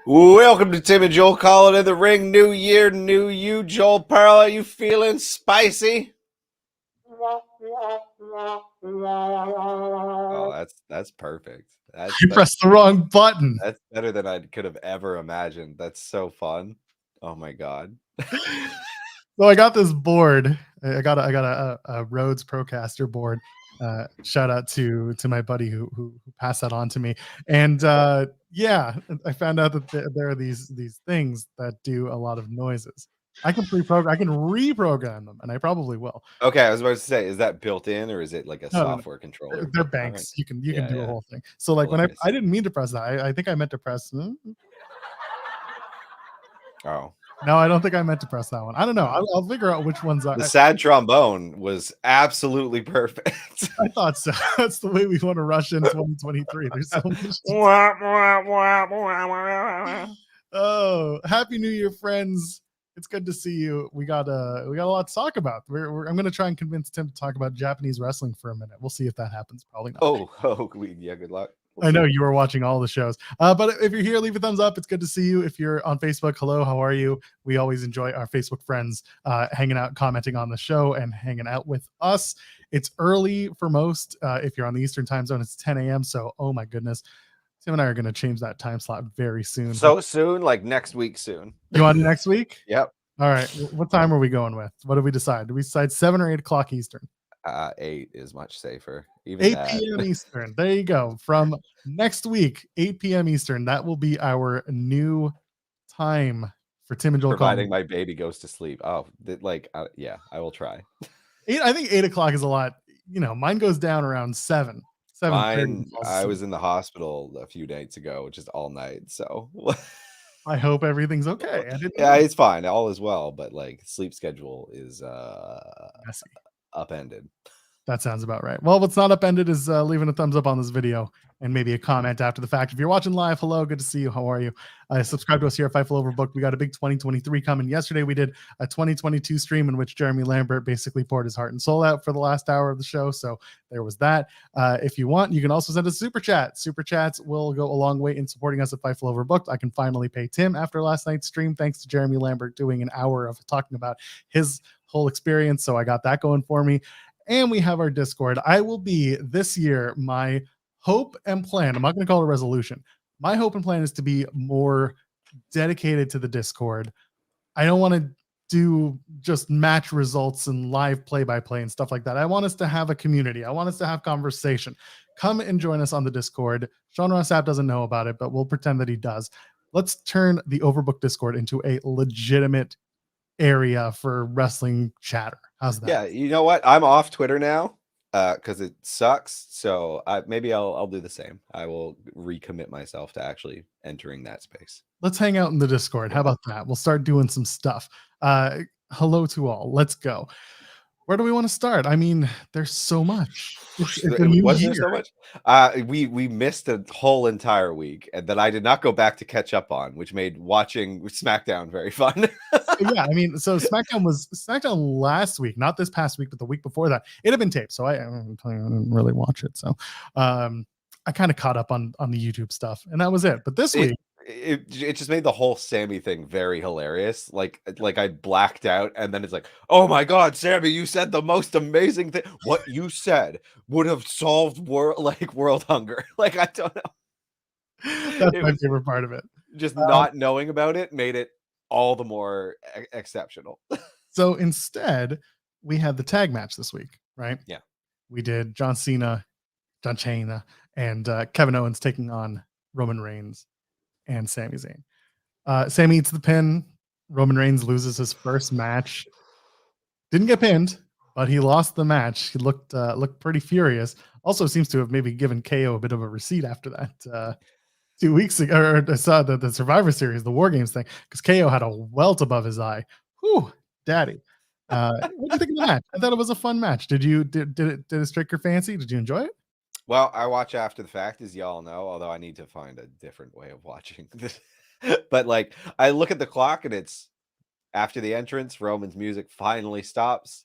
Welcome to Tim and Joel calling in the ring. New year, new you. Joel Pearl, are you feeling spicy? Oh, that's perfect. You pressed the wrong button. That's better than I could have ever imagined. That's so fun. Oh my god. So I got this board. I got a Rhodes Procaster board. Shout out to my buddy who passed that on to me. And yeah, I found out that there are these things that do a lot of noises. I can reprogram them, and I probably will. Okay, I was about to say, is that built in or is it like a No. software controller? They're banks. Right. You can do a whole thing. So like when I didn't mean to press that. I think I meant to press. Oh. No, I don't think I meant to press that one. I don't know. I'll figure out which ones. The sad trombone was absolutely perfect. I thought so. That's the way we want to rush in 2023. There's so much. Oh, happy New Year, friends! It's good to see you. We got a lot to talk about. I'm going to try and convince Tim to talk about Japanese wrestling for a minute. We'll see if that happens. Probably not. Yeah. Good luck. I know you were watching all the shows, but if you're here, leave a thumbs up. It's good to see you. If you're on Facebook, hello, how are you? We always enjoy our Facebook friends hanging out, commenting on the show, and hanging out with us. It's early for most. If you're on the Eastern time zone, it's 10 a.m. So, oh my goodness, Tim and I are going to change that time slot very soon. So soon, like next week soon. You want next week? Yep. All right. What time are we going with? What did we decide? Did we decide 7 or 8 o'clock Eastern? 8 is much safer. Even 8 p.m. Eastern. There you go. From next week, 8 p.m. Eastern. That will be our new time for Tim and Joel. Providing my baby goes to sleep. Oh, yeah, I will try. I think 8 o'clock is a lot. You know, mine goes down around 7. I was in the hospital a few nights ago, just all night. So I hope everything's okay. Yeah, it's fine. All is well, but like sleep schedule is messy. Upended. That sounds about right. Well, what's not upended is leaving a thumbs up on this video and maybe a comment after the fact. If you're watching live, hello, good to see you. How are you? Subscribe to us here at Fightful Overbooked. We got a big 2023 coming. Yesterday, we did a 2022 stream in which Jeremy Lambert basically poured his heart and soul out for the last hour of the show. So there was that. If you want, you can also send a super chat. Super chats will go a long way in supporting us at Fightful Overbooked. I can finally pay Tim after last night's stream, thanks to Jeremy Lambert doing an hour of talking about his whole experience. So I got that going for me. And we have our Discord. I will be this year, my hope and plan, I'm not going to call it a resolution. My hope and plan is to be more dedicated to the Discord. I don't want to do just match results and live play-by-play and stuff like that. I want us to have a community. I want us to have conversation. Come and join us on the Discord. Sean Ross Sapp doesn't know about it, but we'll pretend that he does. Let's turn the Overbooked Discord into a legitimate area for wrestling chatter. How's that? Yeah, you know what? I'm off Twitter now because it sucks. So maybe I'll do the same. I will recommit myself to actually entering that space. Let's hang out in the Discord. How about that? We'll start doing some stuff. Hello to all. Let's go. Where do we want to start? I mean, there's so much. Was there so much? We missed a whole entire week, and then I did not go back to catch up on, which made watching SmackDown very fun. Yeah, I mean, so SmackDown last week, not this past week, but the week before that. It had been taped, so I didn't really watch it. So I kind of caught up on the YouTube stuff, and that was it. But this week, it just made the whole Sammy thing very hilarious. Like I blacked out, and then it's like, oh my god, Sammy, you said the most amazing thing. What you said would have solved world hunger. Like, I don't know. That's my favorite part of it. Just not knowing about it made it all the more exceptional. So instead, we had the tag match this week, right? Yeah. We did John Cena, and Kevin Owens taking on Roman Reigns and Sami Zayn. Sami eats the pin. Roman Reigns loses his first match. Didn't get pinned, but he lost the match. He looked pretty furious. Also seems to have maybe given KO a bit of a receipt after that 2 weeks ago. Or I saw the Survivor Series, the War Games thing, because KO had a welt above his eye. Whew, daddy. What do you think of the match? I thought it was a fun match. Did it strike your fancy? Did you enjoy it? Well, I watch after the fact, as y'all know, although I need to find a different way of watching this. But like, I look at the clock and it's after the entrance, Roman's music finally stops.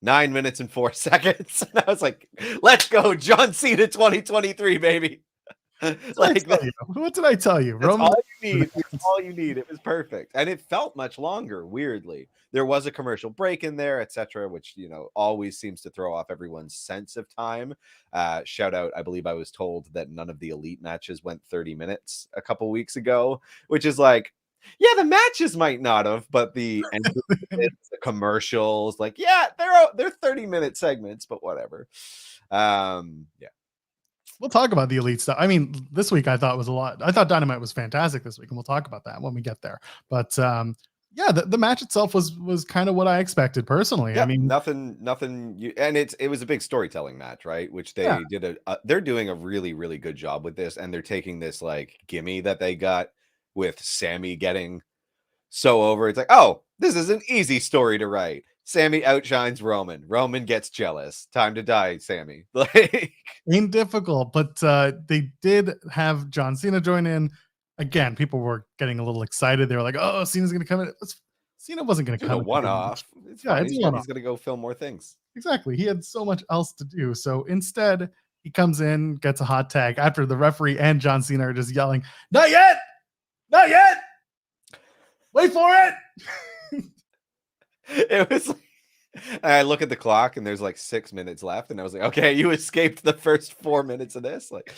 9 minutes and 4 seconds. And I was like, let's go, John Cena 2023, baby. Like tell you? What did I tell you? that's Roman. all you need. It's all you need. It was perfect. And it felt much longer, weirdly. There was a commercial break in there, etc., which, always seems to throw off everyone's sense of time. Shout out, I believe I was told that none of the elite matches went 30 minutes a couple weeks ago, which is like, yeah, the matches might not have, but the the commercials, like, yeah, they're 30-minute segments, but whatever. Yeah. We'll talk about the elite stuff. I mean, this week I thought was a lot. I thought Dynamite was fantastic this week, and we'll talk about that when we get there. But yeah, the match itself was kind of what I expected personally. I Yeah, mean, nothing. And it was a big storytelling match, right? Which yeah, they did they're doing a really, really good job with this, and they're taking this like gimme that they got with Sammy getting so over. It's like, oh, this is an easy story to write. Sammy outshines Roman. Roman gets jealous. Time to die, Sammy. Like, ain't difficult. But they did have John Cena join in. Again, people were getting a little excited. They were like, "Oh, Cena's going to come in." Cena wasn't going to it's a come in. one-off. It's Yeah, fine. it's a one-off. He's gonna go film more things. Exactly. He had so much else to do. So instead, he comes in, gets a hot tag after the referee and John Cena are just yelling, "Not yet! Not yet! Wait for it!" It was like, I look at the clock and there's like 6 minutes left, and I was like, okay, you escaped the first 4 minutes of this. Like,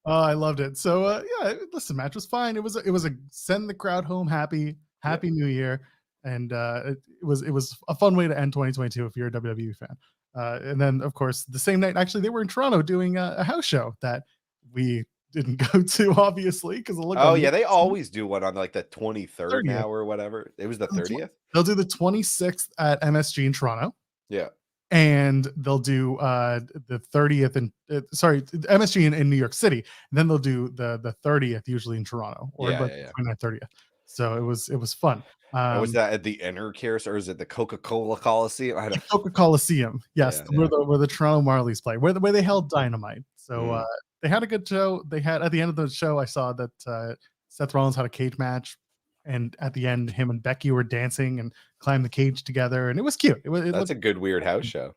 Oh, I loved it. So yeah, listen, match was fine. It was a send the crowd home happy yeah. New Year, and it was a fun way to end 2022 if you're a WWE fan. And then of course the same night, actually, they were in Toronto doing a house show that we didn't go to, obviously, because look Oh on yeah, the they always do one on like the 23rd 30th. now or whatever. It was the 30th. They'll do the 26th at MSG in Toronto, Yeah. and they'll do the 30th and sorry, MSG in New York City. And then they'll do the 30th usually in Toronto, or Yeah, like yeah, yeah. 29th, 30th. So it was fun. And was that at the Inner Curse or is it the Coca-Cola Coliseum? I The don't. Coca Coliseum, yes, Yeah, where yeah. the Toronto Marlies play, where they held Dynamite. So Mm. they had a good show. They had at the end of the show, I saw that Seth Rollins had a cage match, and at the end, him and Becky were dancing and climbed the cage together, and it was cute. It That's looked. a good weird house show.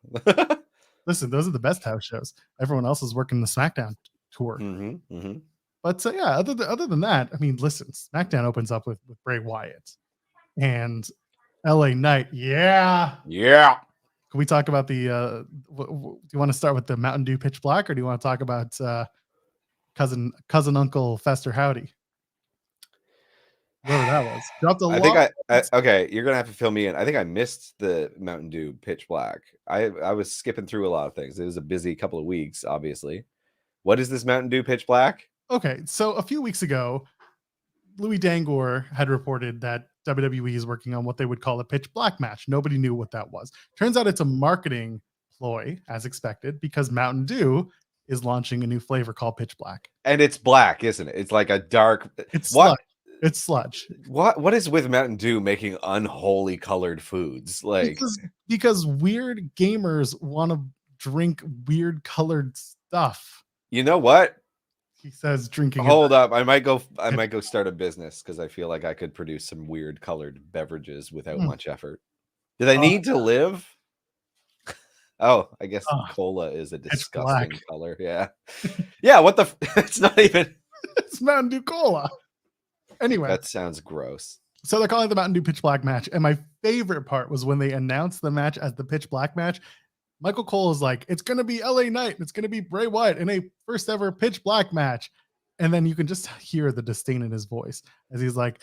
Listen, those are the best house shows. Everyone else is working the SmackDown tour. But yeah, other than that, I mean, listen, SmackDown opens up with Bray Wyatt and LA Knight. Yeah. Yeah. Can we talk about the do you want to start with the Mountain Dew Pitch Black, or do you want to talk about cousin Uncle Fester Howdy? Whatever that was. Dropped a I lot. think okay, you're gonna have to fill me in. I think I missed the Mountain Dew Pitch Black. I was skipping through a lot of things. It was a busy couple of weeks, obviously. What is this Mountain Dew Pitch Black? Okay, so a few weeks ago, Louis Dangor had reported that WWE is working on what they would call a pitch black match. Nobody knew what that was. Turns out it's a marketing ploy, as expected, because Mountain Dew is launching a new flavor called pitch black. And it's black, isn't it? It's like a dark. It's what? sludge. It's sludge. What is with Mountain Dew making unholy colored foods? Like, because weird gamers want to drink weird colored stuff. you know what? He says drinking. Hold up. I might go start a business because I feel like I could produce some weird colored beverages without much effort. Do they need to live? Oh, I guess cola is a disgusting color. Yeah. Yeah. What the? It's not even. It's Mountain Dew Cola. Anyway. That sounds gross. So they're calling it the Mountain Dew Pitch Black match. And my favorite part was when they announced the match as the Pitch Black match. Michael Cole is like, it's going to be LA Knight. It's going to be Bray Wyatt in a first ever Pitch Black match. And then you can just hear the disdain in his voice as he's like,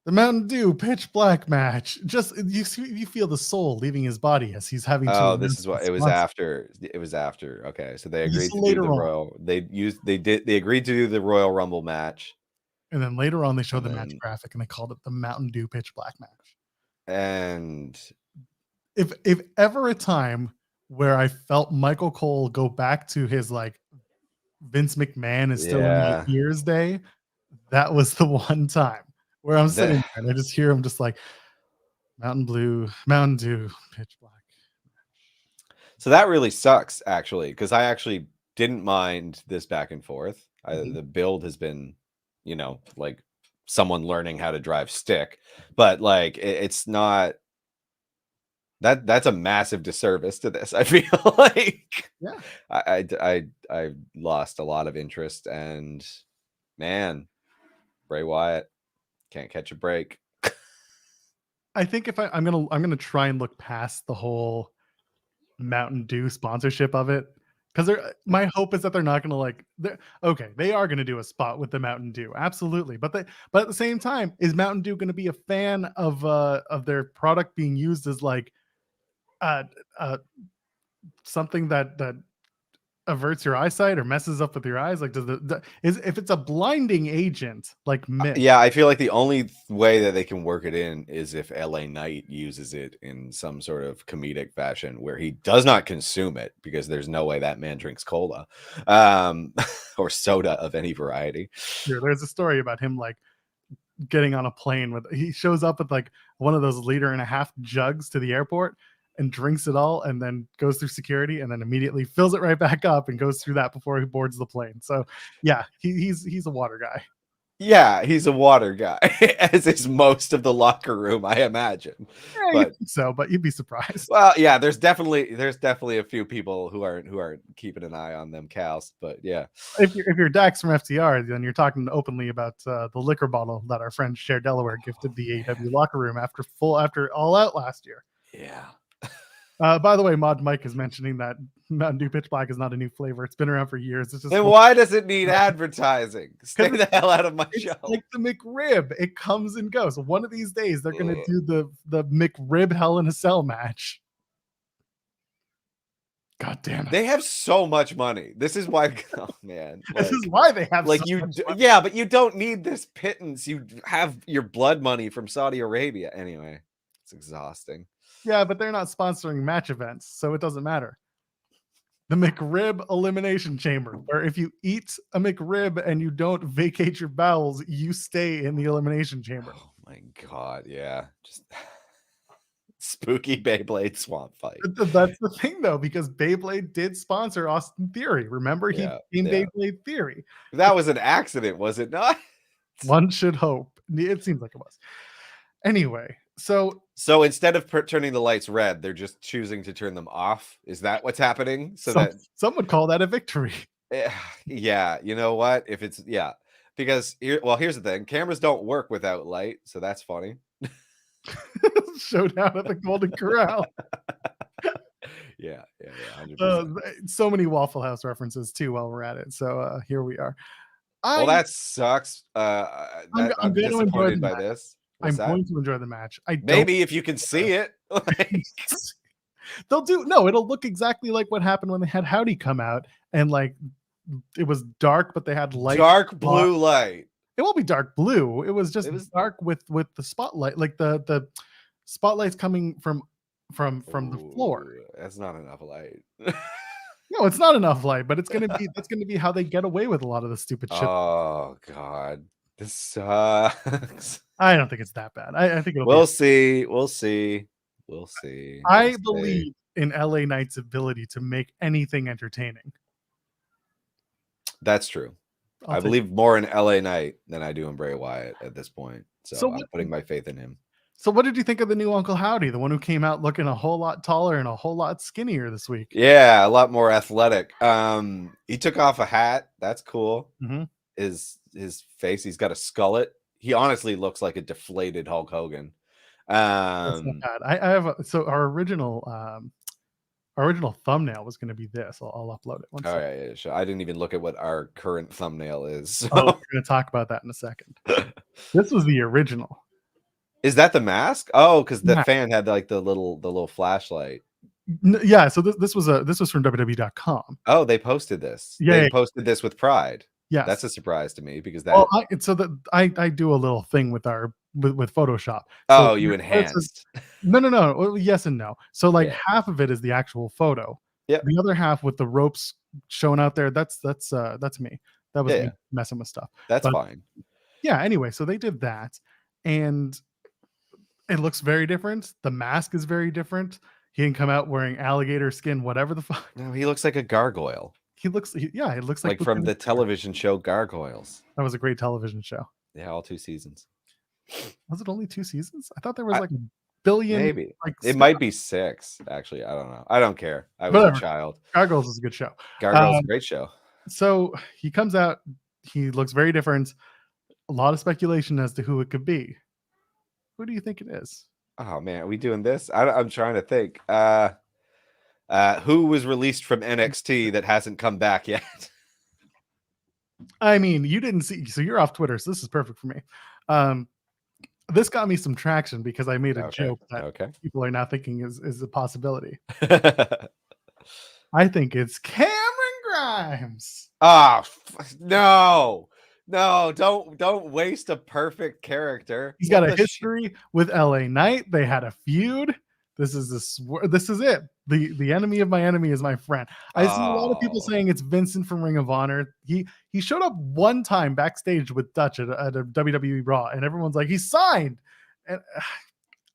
the Mountain Dew Pitch Black match. Just you feel the soul leaving his body as he's having to. Oh, this is what it was after. It was after. Okay, so they agreed to do the Royal. They agreed to do the Royal Rumble match. And then later on, they showed the match graphic and they called it the Mountain Dew Pitch Black match. And if ever a time where I felt Michael Cole go back to his like Vince McMahon is still in my ears day, that was the one time where I'm sitting there and I just hear him just like Mountain Dew Pitch Black. So that really sucks, actually, because I actually didn't mind this back and forth. The build has been, like someone learning how to drive stick, but like it's not That's a massive disservice to this. I feel like Yeah. I lost a lot of interest, and man, Bray Wyatt can't catch a break. I think if I'm gonna try and look past the whole Mountain Dew sponsorship of it, because my hope is that they're not gonna like they are gonna do a spot with the Mountain Dew, absolutely, but at the same time, is Mountain Dew gonna be a fan of their product being used as like uh uh something that averts your eyesight or messes up with your eyes? Like, does is if it's a blinding agent like mist? Yeah, I feel like the only way that they can work it in is if LA Knight uses it in some sort of comedic fashion where he does not consume it, because there's no way that man drinks cola or soda of any variety. There's a story about him like getting on a plane with, he shows up with like one of those 1.5 liter jugs to the airport and drinks it all, and then goes through security and then immediately fills it right back up and goes through that before he boards the plane. So yeah, he's a water guy. Yeah, he's a water guy, as is most of the locker room, I imagine. Yeah, But but you'd be surprised. well, yeah, there's definitely a few people who aren't keeping an eye on them cows. But yeah, If you're Dax from FTR, then you're talking openly about the liquor bottle that our friend Cher Delaware gifted the AEW locker room after All Out last year. yeah. By the way, Mod Mike is mentioning that Mountain Dew Pitch Black is not a new flavor. It's been around for years. It's just Then why does it need advertising? Stay the hell out of my it's show. like the McRib. It comes and goes. One of these days, they're going to do the McRib Hell in a Cell match. God damn it. They have so much money. This is why, oh man. This is why they have like so much money. yeah, but you don't need this pittance. You have your blood money from Saudi Arabia. Anyway, it's exhausting. Yeah, but they're not sponsoring match events, so it doesn't matter. The McRib Elimination Chamber, where if you eat a McRib and you don't vacate your bowels, you stay in the Elimination Chamber. Oh my god, yeah. Just spooky Beyblade swamp fight. That's the thing, though, because Beyblade did sponsor Austin Theory. Remember, he became Beyblade Theory. That was an accident, was it not? One should hope. It seems like it was. Anyway, so instead of turning the lights red, they're just choosing to turn them off. Is that what's happening? Some would call that a victory. Yeah, you know what? If it's because here's the thing: cameras don't work without light, so that's funny. Showdown at the Golden Corral. Yeah, 100%. So many Waffle House references too while we're at it. So here we are. Well, that sucks. I'm disappointed by this. I'm going to enjoy the match. Maybe if you can see it. It'll look exactly like what happened when they had Howdy come out, and like it was dark, but they had light. Dark blue light. It won't be dark blue. It was dark with the spotlight, like the spotlights coming from the floor. That's not enough light. No, it's not enough light, but that's gonna be how they get away with a lot of the stupid shit. Oh god. This sucks. I don't think it's that bad. I think we'll see. I believe in LA Knight's ability to make anything entertaining. That's true. I believe more in LA Knight than I do in Bray Wyatt at this point. So I'm putting my faith in him. So what did you think of the new Uncle Howdy, the one who came out looking a whole lot taller and a whole lot skinnier this week? Yeah, a lot more athletic. He took off a hat. That's cool. Mm-hmm. His face, he's got a skullet. He honestly looks like a deflated Hulk Hogan. That's not bad. I have so our original thumbnail was going to be this. I'll upload it. All right, yeah, sure. I didn't even look at what our current thumbnail is. So. Oh, we're going to talk about that in a second. This was the original. Is that the mask? Oh, because the fan had like the little flashlight. Yeah, so this was from WWE.com. Oh, they posted this. Yeah, they posted this with pride. Yeah, that's a surprise to me because that. Well, I do a little thing with Photoshop. So you enhanced. No. Well, yes and no. So half of it is the actual photo. Yeah. The other half with the ropes showing out there. That's me. That was me messing with stuff. That's fine. Yeah. Anyway, so they did that, and it looks very different. The mask is very different. He didn't come out wearing alligator skin, whatever the fuck. No, he looks like a gargoyle. It looks like from the television show Gargoyles. That was a great television show. Yeah, all 2 seasons. Was it only 2 seasons? I thought there was billion. Maybe Like it might be 6. Actually, I don't know. I don't care. I was whatever. a child. Gargoyles is a good show. Gargoyles, a great show. So he comes out. He looks very different. A lot of speculation as to who it could be. Who do you think it is? Oh man, are we doing this? I'm trying to think. Who was released from NXT that hasn't come back yet? I mean, you didn't see, so you're off Twitter, so this is perfect for me. This got me some traction because I made a joke that people are now thinking is a possibility. I think it's Cameron Grimes. Ah, no, don't waste a perfect character. He's got a history with LA Knight. They had a feud. This is it. The enemy of my enemy is my friend. I see a lot of people saying it's Vincent from Ring of Honor. He showed up one time backstage with Dutch at a WWE Raw, and everyone's like, he's signed. And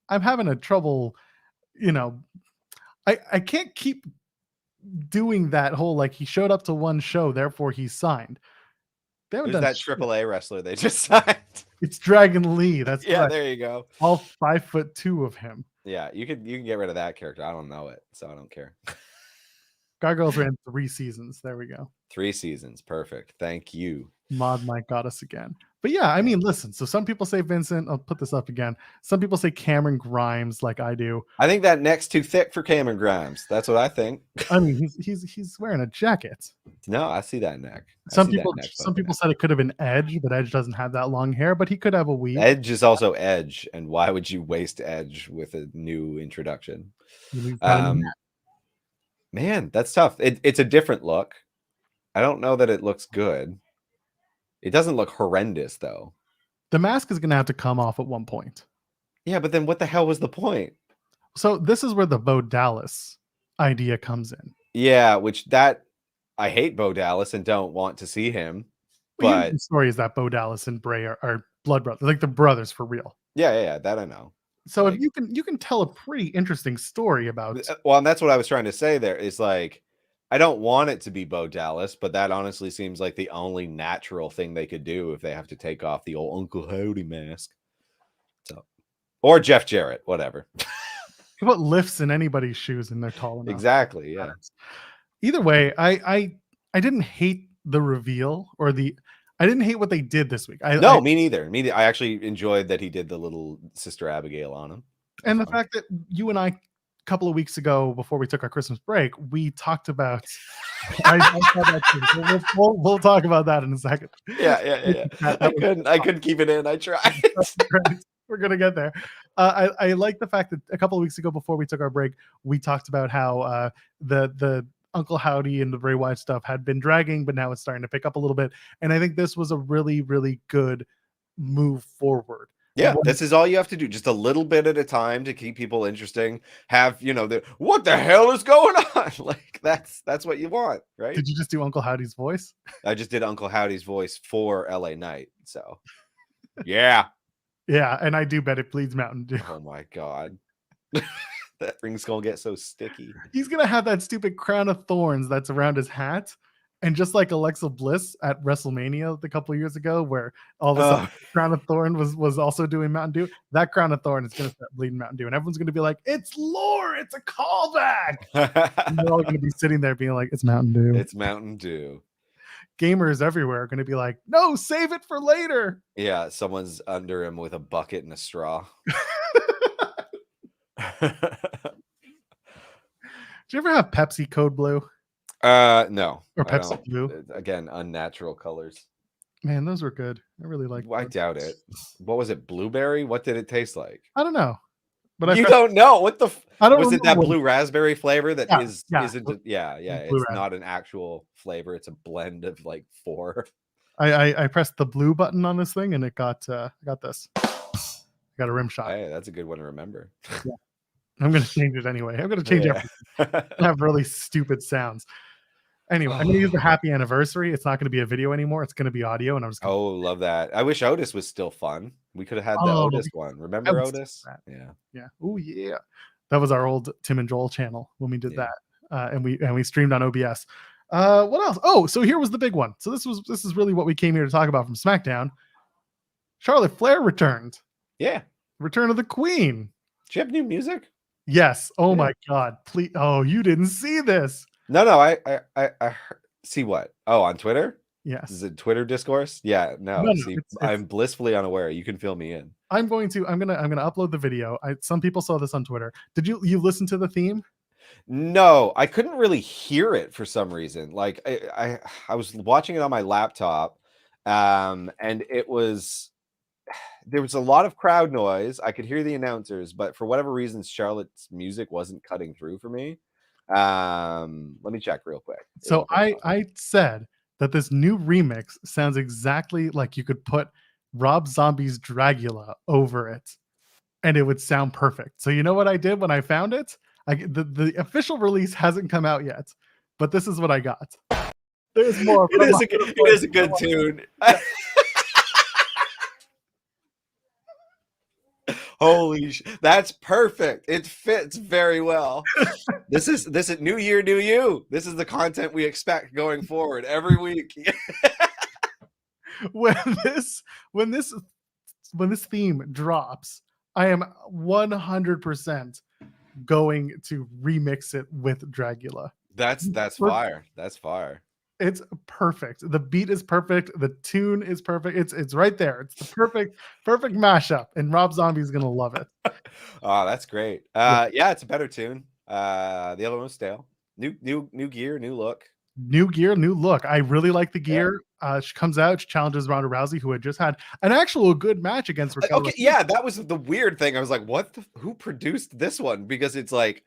I'm having a trouble, I can't keep doing that whole like he showed up to one show, therefore he's signed. Who's that AAA wrestler they just signed? It's Dragon Lee. That's correct. There you go. All 5'2" of him. Yeah, you can get rid of that character. I don't know it, so I don't care. Gargoyles ran 3 seasons. There we go. 3 seasons. Perfect. Thank you. Mod Mike got us again. But yeah, I mean, listen. So some people say Vincent. I'll put this up again. Some people say Cameron Grimes, like I do. I think that neck's too thick for Cameron Grimes. That's what I think. I mean, he's wearing a jacket. No, I see that neck. Some people said it could have been Edge, but Edge doesn't have that long hair. But he could have a weave. Edge is also Edge, and why would you waste Edge with a new introduction? Man, that's tough. It's a different look. I don't know that it looks good. It doesn't look horrendous, though. The mask is going to have to come off at one point. Yeah, but then what the hell was the point? So this is where the Bo Dallas idea comes in. Yeah, I hate Bo Dallas and don't want to see him. But the story is that Bo Dallas and Bray are blood brothers, like the brothers for real. Yeah, that I know. So if you can tell a pretty interesting story about. Well, and that's what I was trying to say there is like, I don't want it to be Bo Dallas, but that honestly seems like the only natural thing they could do if they have to take off the old Uncle Howdy mask. So, or Jeff Jarrett, whatever. What lifts in anybody's shoes and they're tall enough. Exactly. Yeah. Either way, I didn't hate the reveal I didn't hate what they did this week. Me neither. I actually enjoyed that he did the little Sister Abigail on him. And the fact that you and I, a couple of weeks ago, before we took our Christmas break, we talked about. We'll talk about that in a second. Yeah. I couldn't keep it in. I tried. We're gonna get there. I like the fact that a couple of weeks ago, before we took our break, we talked about how the Uncle Howdy and the Bray Wyatt stuff had been dragging, but now it's starting to pick up a little bit. And I think this was a really, really good move forward. Yeah, this is all you have to do, just a little bit at a time to keep people interesting. Have what the hell is going on? Like that's what you want, right? Did you just do Uncle Howdy's voice? I just did Uncle Howdy's voice for LA Knight. So yeah. Yeah, and I do bet it bleeds Mountain Dew. Oh my god. That ring's gonna get so sticky. He's gonna have that stupid crown of thorns that's around his hat. And just like Alexa Bliss at WrestleMania a couple of years ago, where all of a sudden Crown of Thorn was also doing Mountain Dew, that Crown of Thorn is going to start bleeding Mountain Dew. And everyone's going to be like, it's lore, it's a callback. And they're all going to be sitting there being like, it's Mountain Dew. It's Mountain Dew. Gamers everywhere are going to be like, no, save it for later. Yeah, someone's under him with a bucket and a straw. Did you ever have Pepsi Code Blue? No. Or Pepsi Blue. Again, unnatural colors. Man, those were good. I really liked I doubt it. What was it? Blueberry? What did it taste like? I don't know. But you don't know what the I don't was it that what... blue raspberry flavor that isn't blue it's not an actual flavor, it's a blend of like 4. I pressed the blue button on this thing and it got this. I got a rim shot. Hey, that's a good one to remember. Yeah. I'm gonna change it anyway. I'm gonna change everything. I have really stupid sounds. Anyway, I'm gonna use the happy anniversary. It's not gonna be a video anymore. It's gonna be audio, and I'm just gonna... love that. I wish Otis was still fun. We could have had the Otis one. Remember Otis? Yeah. Oh yeah. That was our old Tim and Joel channel when we did that. And we streamed on OBS. What else? Oh, so here was the big one. So this is really what we came here to talk about from SmackDown. Charlotte Flair returned. Yeah. Return of the Queen. She have new music? Yes. Oh Yeah. my God. Please. Oh, you didn't see this. No. I see what? Oh, on Twitter? Yes. Is it Twitter discourse? Yeah. No. No, See, it's I'm blissfully unaware. You can fill me in. I'm gonna upload the video. Some people saw this on Twitter. Did you listen to the theme? No, I couldn't really hear it for some reason. Like I was watching it on my laptop, and there was a lot of crowd noise. I could hear the announcers, but for whatever reason, Charlotte's music wasn't cutting through for me. Let me check real quick. So I said that this new remix sounds exactly like you could put Rob Zombie's Dragula over it, and it would sound perfect. So you know what I did when I found it? The official release hasn't come out yet, but this is what I got. There's more. It is a good tune. Holy that's perfect. It fits very well. This is new year, new you. This is the content we expect going forward every week. when this theme drops, I am 100% going to remix it with Dragula. That's fire. That's fire. It's perfect. The beat is perfect. The tune is perfect. It's right there. It's the perfect mashup, and Rob Zombie's gonna love it. Oh, that's great. Yeah, it's a better tune. The other one was stale. New gear, new look. New gear, new look. I really like the gear. She comes out, she challenges Ronda Rousey, who had just had an actual good match against Raquel. Okay, yeah, that was the weird thing. I was like, who produced this one? Because it's like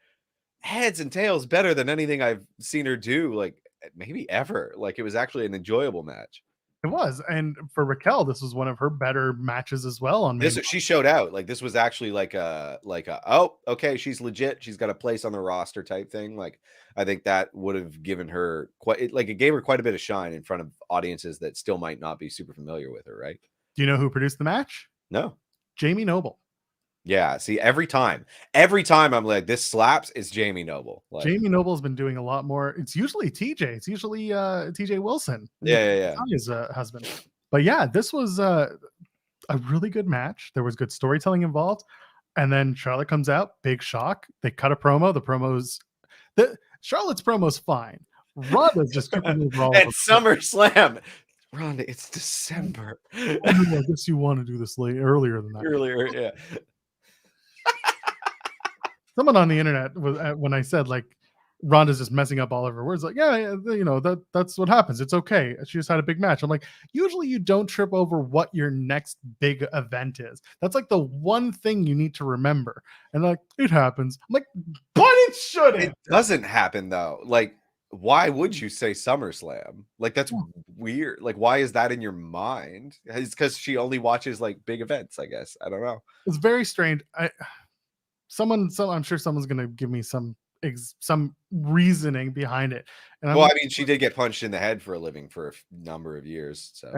heads and tails better than anything I've seen her do, like maybe ever. Like it was actually an enjoyable match. It was, and for Raquel, this was one of her better matches as well. On this, she showed out. Like this was actually like a oh, okay, she's legit. She's got a place on the roster type thing. Like I think that would have given her it gave her quite a bit of shine in front of audiences that still might not be super familiar with her. Right? Do you know who produced the match? No, Jamie Noble. Yeah, see, every time I'm like, this slaps, it's Jamie Noble. Like, Jamie Noble's been doing a lot more. It's usually TJ. It's usually TJ Wilson. Yeah. His husband. But yeah, this was a really good match. There was good storytelling involved. And then Charlotte comes out, big shock. They cut a promo. Charlotte's promo's fine. Ronda's just at SummerSlam. Ronda, it's December. I guess you want to do this earlier than that. Earlier, yeah. Someone on the internet was when I said like Ronda's just messing up all of her words, like, yeah, you know, that's what happens. It's okay. She just had a big match. I'm like, usually you don't trip over what your next big event is. That's like the one thing you need to remember. And like, it happens. I'm like, but it shouldn't. It doesn't happen though. Like, why would you say SummerSlam? Like, that's weird. Like, why is that in your mind? It's because she only watches like big events, I guess. I don't know. It's very strange. I'm sure someone's gonna give me some reasoning behind it. And I mean, she did get punched in the head for a living for a number of years, so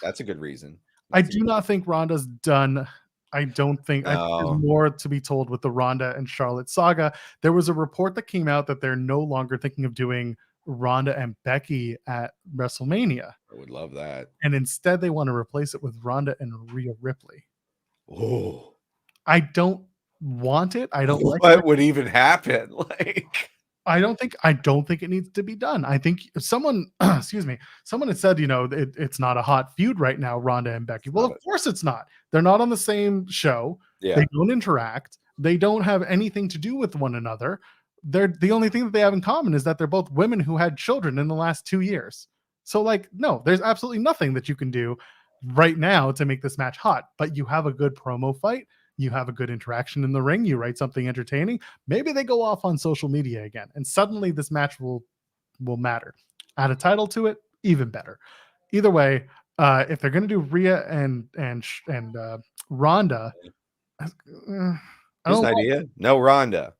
that's a good reason. I do not think Ronda's done. I think there's more to be told with the Ronda and Charlotte saga. There was a report that came out that they're no longer thinking of doing Ronda and Becky at WrestleMania. I would love that. And instead they want to replace it with Ronda and Rhea Ripley. Oh, I don't want it. I don't like what would even happen. Like, I don't think it needs to be done. I think someone had said, you know, it's not a hot feud right now, Ronda and Becky. Well, of course it's not. They're not on the same show. Yeah. They don't interact. They don't have anything to do with one another. The only thing that they have in common is that they're both women who had children in the last 2 years. So like, no, there's absolutely nothing that you can do right now to make this match hot, but you have a good promo fight. You have a good interaction in the ring. You write something entertaining. Maybe they go off on social media again, and suddenly this match will matter. Add a title to it, even better. Either way, if they're going to do Rhea and Ronda, an idea. No Ronda.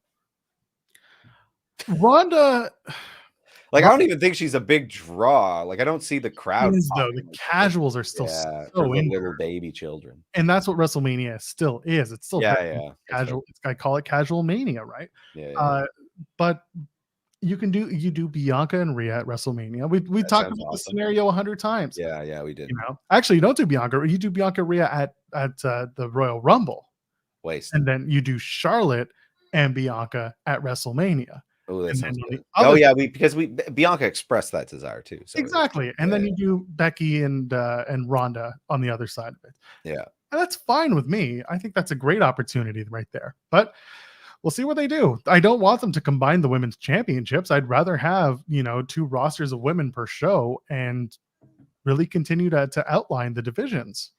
Like, I don't even think she's a big draw. Like, I don't see the crowd. Though the casuals are still so little baby children, and that's what WrestleMania still is. It's still casual. I call it casual mania, right? Yeah. But you do Bianca and Rhea at WrestleMania. We talked about the scenario 100 times. Yeah, we did. You know, actually, you don't do Bianca. You do Bianca Rhea at the Royal Rumble. Waste. And then you do Charlotte and Bianca at WrestleMania. Oh, that And sounds then on the good. other because Bianca expressed that desire too. So exactly. And then you do Becky and Ronda on the other side of it. yeah. And that's fine with me. I think that's a great opportunity right there. But we'll see what they do. I don't want them to combine the women's championships. I'd rather have, 2 rosters of women per show and really continue to outline the divisions.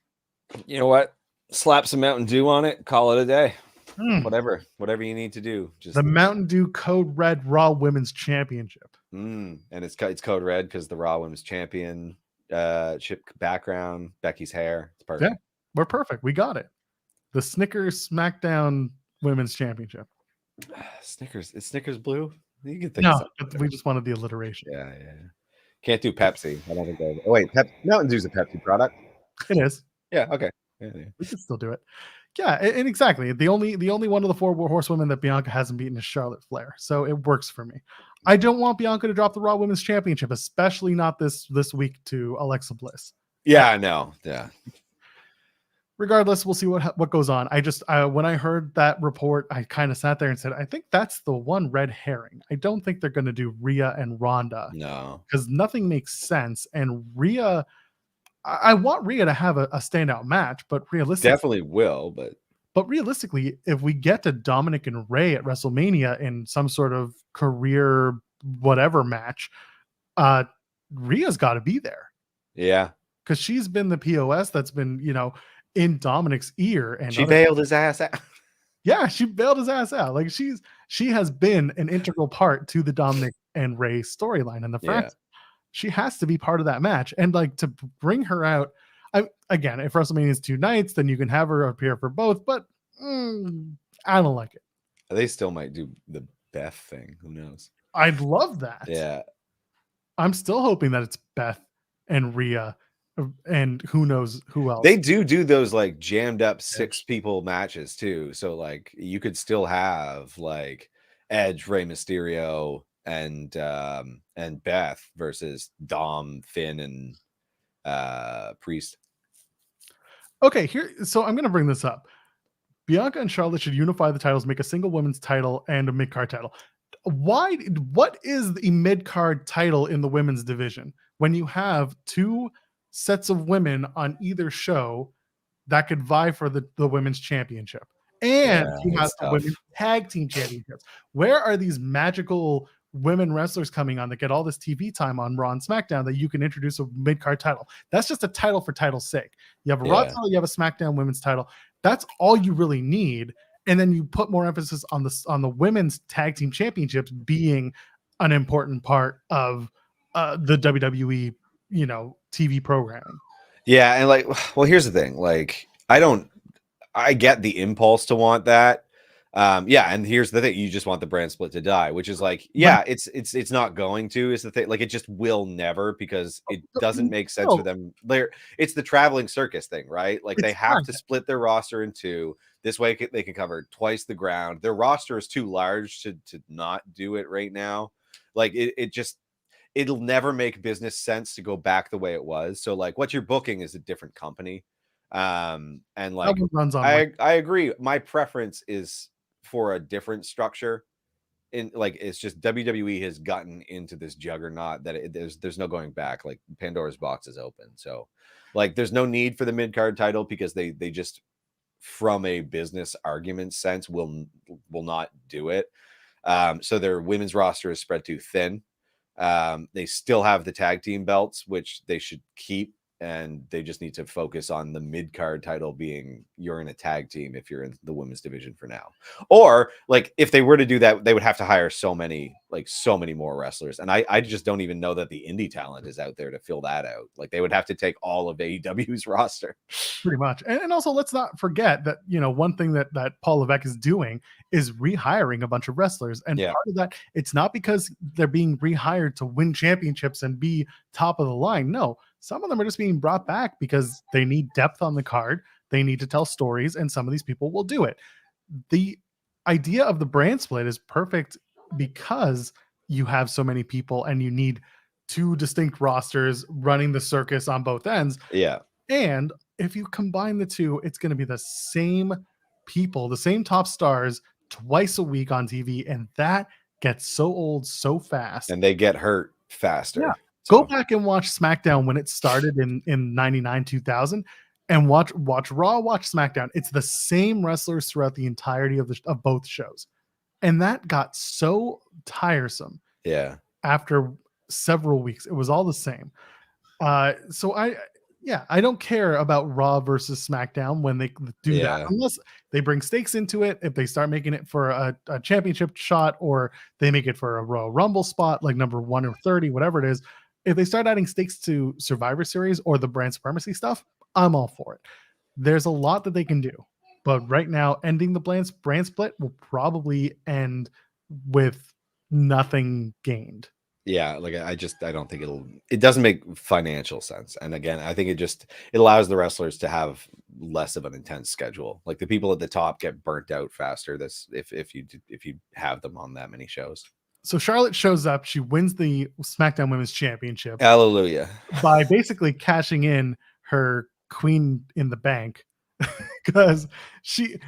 You know what? Slap some Mountain Dew on it. Call it a day. Mm. Whatever you need to do. Just the Mountain Dew Code Red Raw Women's Championship. And it's Code Red because the Raw Women's Champion chip background, Becky's hair. It's perfect. Yeah, we're perfect. We got it. The Snickers SmackDown Women's Championship. Snickers. It's Snickers blue. You can think no, we just wanted the alliteration. Yeah. Can't do Pepsi. I don't think that. Oh wait, Mountain Dew's a Pepsi product. It is. Yeah. Okay. Yeah. We can still do it. Yeah, and exactly. The only one of the 4 horsewomen that Bianca hasn't beaten is Charlotte Flair, so it works for me. I don't want Bianca to drop the Raw Women's Championship, especially not this week to Alexa Bliss. Yeah, I know. Yeah. Regardless, we'll see what goes on. When I heard that report, I kind of sat there and said, I think that's the one red herring. I don't think they're going to do Rhea and Ronda. No, because nothing makes sense. And Rhea, I want Rhea to have a standout match, but realistically, definitely will. But realistically, if we get to Dominic and Rey at WrestleMania in some sort of career whatever match, Rhea's got to be there. Yeah, because she's been the POS that's been in Dominic's ear, and she bailed his ass out. Yeah, she bailed his ass out. Like she has been an integral part to the Dominic and Rey storyline, and the fact she has to be part of that match. And like to bring her out, again, if WrestleMania is 2 nights, then you can have her appear for both. But I don't like it. They still might do the Beth thing. Who knows? I'd love that. Yeah, I'm still hoping that it's Beth and Rhea. And who knows who else. They do those like jammed up 6 people matches too. So like you could still have like Edge, Rey Mysterio, and Beth versus Dom, Finn, and Priest. Okay, so I'm gonna bring this up. Bianca and Charlotte should unify the titles, make a single women's title and a mid-card title. What is the mid-card title in the women's division when you have 2 sets of women on either show that could vie for the women's championship, and you have the women's tag team championships? Where are these magical women wrestlers coming on that get all this TV time on Raw and SmackDown that you can introduce a mid-card title? That's just a title for title's sake. You have a Raw title, you have a SmackDown women's title. That's all you really need. And then you put more emphasis on the women's tag team championships being an important part of the WWE, TV programming. Yeah, and like, well, here's the thing. Like, I get the impulse to want that. And here's the thing: you just want the brand split to die, which is like, it's not going to. Is the thing, like, it just will never, because it doesn't make sense for them. It's the traveling circus thing, right? Like, they have to split their roster in 2. This way, they can cover twice the ground. Their roster is too large to not do it right now. Like, it'll never make business sense to go back the way it was. So like what you're booking is a different company. And like I agree. My preference is for a different structure. In like, it's just WWE has gotten into this juggernaut that there's no going back. Like Pandora's box is open. So like there's no need for the mid-card title, because they just, from a business argument sense, will not do it. So their women's roster is spread too thin. They still have the tag team belts, which they should keep, and they just need to focus on the mid-card title being, you're in a tag team if you're in the women's division for now. Or like, if they were to do that, they would have to hire so many more wrestlers, and I just don't even know that the indie talent is out there to fill that out. Like, they would have to take all of AEW's roster pretty much. And also, let's not forget that one thing that Paul Levesque is doing is rehiring a bunch of wrestlers, and part of that, it's not because they're being rehired to win championships and be top of the line. No, some of them are just being brought back because they need depth on the card. They need to tell stories, and some of these people will do it. The idea of the brand split is perfect because you have so many people and you need 2 distinct rosters running the circus on both ends. Yeah. And if you combine the 2, it's going to be the same people, the same top stars twice a week on TV, and that gets so old so fast. And they get hurt Yeah. faster. Go So back and watch SmackDown when it started in 99, 2000, and watch Raw, watch SmackDown. It's the same wrestlers throughout the entirety of both shows. And that got so tiresome yeah. after several weeks. It was all the same. So I don't care about Raw versus SmackDown when they do that, Yeah. unless they bring stakes into it. If they start making it for a championship shot, or they make it for a Royal Rumble spot, like number 1 or 30, whatever it is. If they start adding stakes to Survivor Series or the brand supremacy stuff, I'm all for it. There's a lot that they can do, but right now, ending the brand split will probably end with nothing gained. Yeah, like I don't think it doesn't make financial sense. And again, I think it allows the wrestlers to have less of an intense schedule. Like the people at the top get burnt out faster if you have them on that many shows. So Charlotte shows up, she wins the SmackDown Women's Championship Hallelujah. by basically cashing in her Queen in the Bank, because she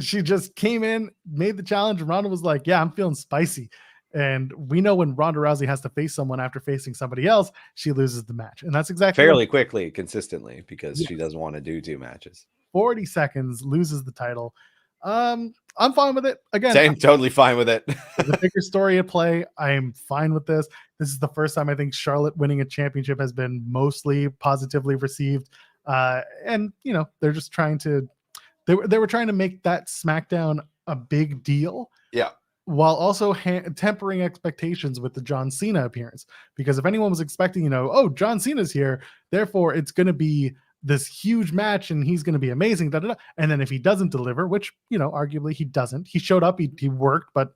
just came in, made the challenge, and Ronda was like, yeah, I'm feeling spicy. And we know when Ronda Rousey has to face someone after facing somebody else, she loses the match. And that's exactly fairly quickly, consistently, because she doesn't want to do 2 matches. 40 seconds, loses the title. I'm fine with it. Again, same, totally fine with it. The bigger story at play. I am fine with this. This is the first time I think Charlotte winning a championship has been mostly positively received. And they're just trying to, they were trying to make that SmackDown a big deal. Yeah. While also tempering expectations with the John Cena appearance. Because if anyone was expecting, oh, John Cena's here, therefore it's going to be this huge match and he's going to be amazing. And then if he doesn't deliver, which, arguably he doesn't, he showed up, he worked, but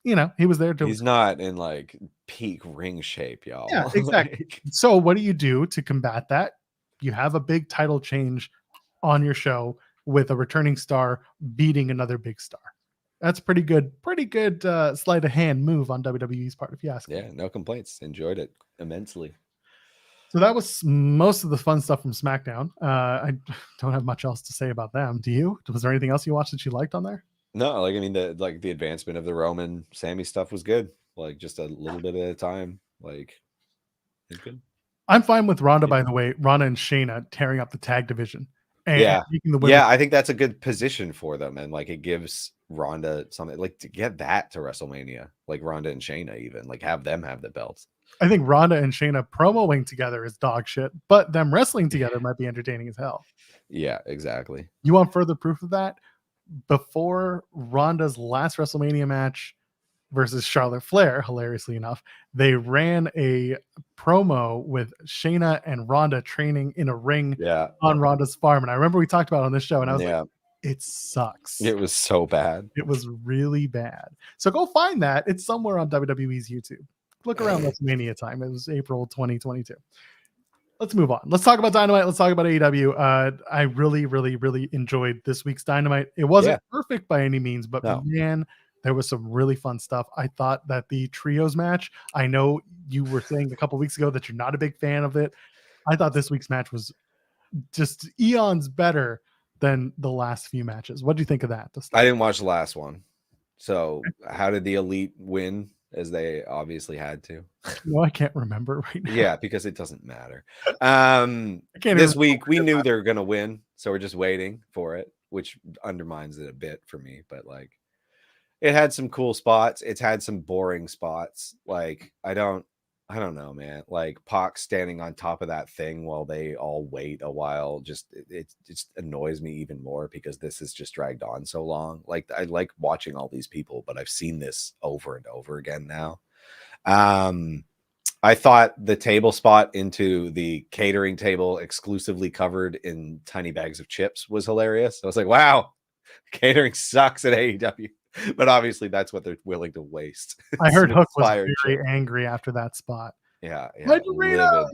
he was there to. He's not in like peak ring shape, y'all. Yeah, exactly. So what do you do to combat that? You have a big title change on your show with a returning star beating another big star. That's pretty good sleight of hand move on WWE's part, if you ask me. Yeah, no complaints. Enjoyed it immensely. So that was most of the fun stuff from SmackDown. I don't have much else to say about them. Do you? Was there anything else you watched that you liked on there? No, like I mean, the advancement of the Roman Sammy stuff was good. Like just a little bit at a time. Like it's good. I'm fine with Ronda, by the way. Ronda and Shayna tearing up the tag division. And making the women. Yeah, I think that's a good position for them, and like it gives Ronda something like to get that to WrestleMania, like Ronda and Shayna, even like have them have the belts. I think Ronda and Shayna promoing together is dog shit, but them wrestling together might be entertaining as hell. Yeah, exactly. You want further proof of that? Before Ronda's last WrestleMania match versus Charlotte Flair, hilariously enough, they ran a promo with Shayna and Ronda training in a ring on Ronda's farm. And I remember we talked about it on this show, and I was like, it sucks. It was so bad. It was really bad. So go find that. It's somewhere on WWE's YouTube. Look around WrestleMania time. It was April 2022. Let's move on. Let's talk about Dynamite. Let's talk about AEW. I really, really, really enjoyed this week's Dynamite. It wasn't perfect by any means, but man, there was some really fun stuff. I thought that the trios match, I know you were saying a couple weeks ago that you're not a big fan of it. I thought this week's match was just eons better than the last few matches. What do you think of that? I didn't watch the last one. So how did the Elite win? As they obviously had to. No, I can't remember right now. Yeah, because it doesn't matter. This week we knew they were gonna win, so we're just waiting for it, which undermines it a bit for me. But like, it had some cool spots. It's had some boring spots. Like I don't know, man. Like Pac standing on top of that thing while they all wait a while. It just annoys me even more because this has just dragged on so long. Like I like watching all these people, but I've seen this over and over again now. I thought the table spot into the catering table exclusively covered in tiny bags of chips was hilarious. I was like, wow, catering sucks at AEW. But obviously that's what they're willing to waste. I heard Hook was very angry after that spot. Yeah. My Doritos!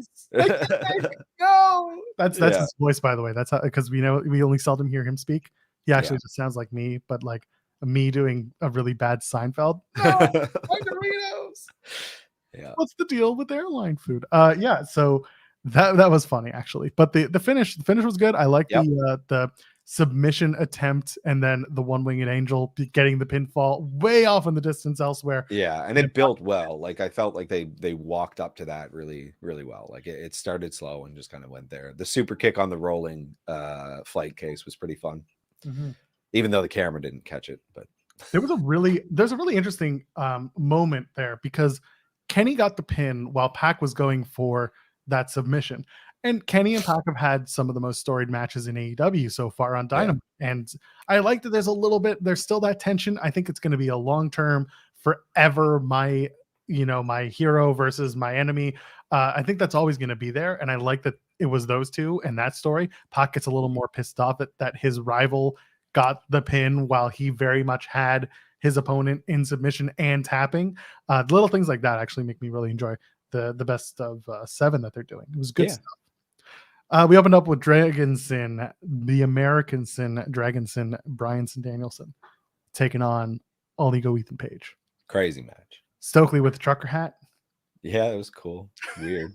No! That's his voice, by the way. That's how, because we only seldom hear him speak. He actually just sounds like me, but like me doing a really bad Seinfeld. No, my Doritos! Yeah. What's the deal with airline food? So that was funny actually. But the finish was good. I like the submission attempt and then the one-winged angel getting the pinfall way off in the distance elsewhere. Yeah, and it built well. Like I felt like they walked up to that really, really well. Like it started slow and just kind of went there. The super kick on the rolling flight case was pretty fun. Even though the camera didn't catch it. But there's a really interesting moment there because Kenny got the pin while Pac was going for that submission. And Kenny and Pac have had some of the most storied matches in AEW so far on Dynamite. Yeah. And I like that there's still that tension. I think it's going to be a long-term, forever my hero versus my enemy. I think that's always going to be there. And I like that it was those two and that story. Pac gets a little more pissed off that his rival got the pin while he very much had his opponent in submission and tapping. Little things like that actually make me really enjoy the best of 7 that they're doing. It was good stuff. We opened up with Dragonson, the American Sin, Dragonson, Bryanson Danielson, taking on All Ego Ethan Page. Crazy match. Stokely with the trucker hat. Yeah, it was cool. Weird.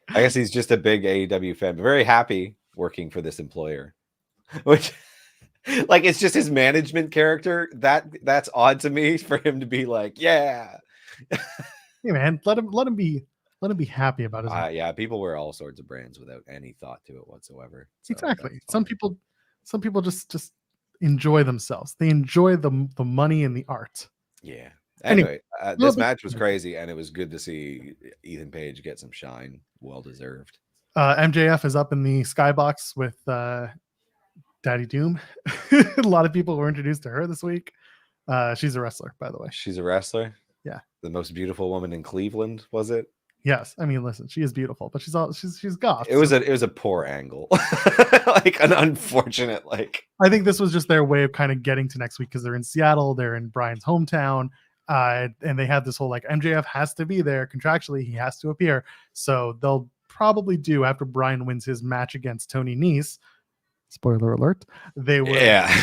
I guess he's just a big AEW fan. Very happy working for this employer. Which, like, it's just his management character. That's odd to me for him to be like, yeah. Hey man, let him be happy about his yeah, people wear all sorts of brands without any thought to it whatsoever. So exactly. Some people just enjoy themselves. They enjoy the money and the art. Yeah. Anyway, this match was crazy, and it was good to see Ethan Page get some shine. Well deserved. MJF is up in the skybox with Daddy Doom. A lot of people were introduced to her this week. She's a wrestler, by the way. She's a wrestler? Yeah. The most beautiful woman in Cleveland, was it? Yes, I mean, listen, she is beautiful, but she's goth. It was a poor angle, like an unfortunate I think this was just their way of kind of getting to next week because they're in Seattle, they're in Bryan's hometown, and they had this whole MJF has to be there contractually, he has to appear. So they'll probably do after Bryan wins his match against Tony Nese. Spoiler alert! They will. Yeah.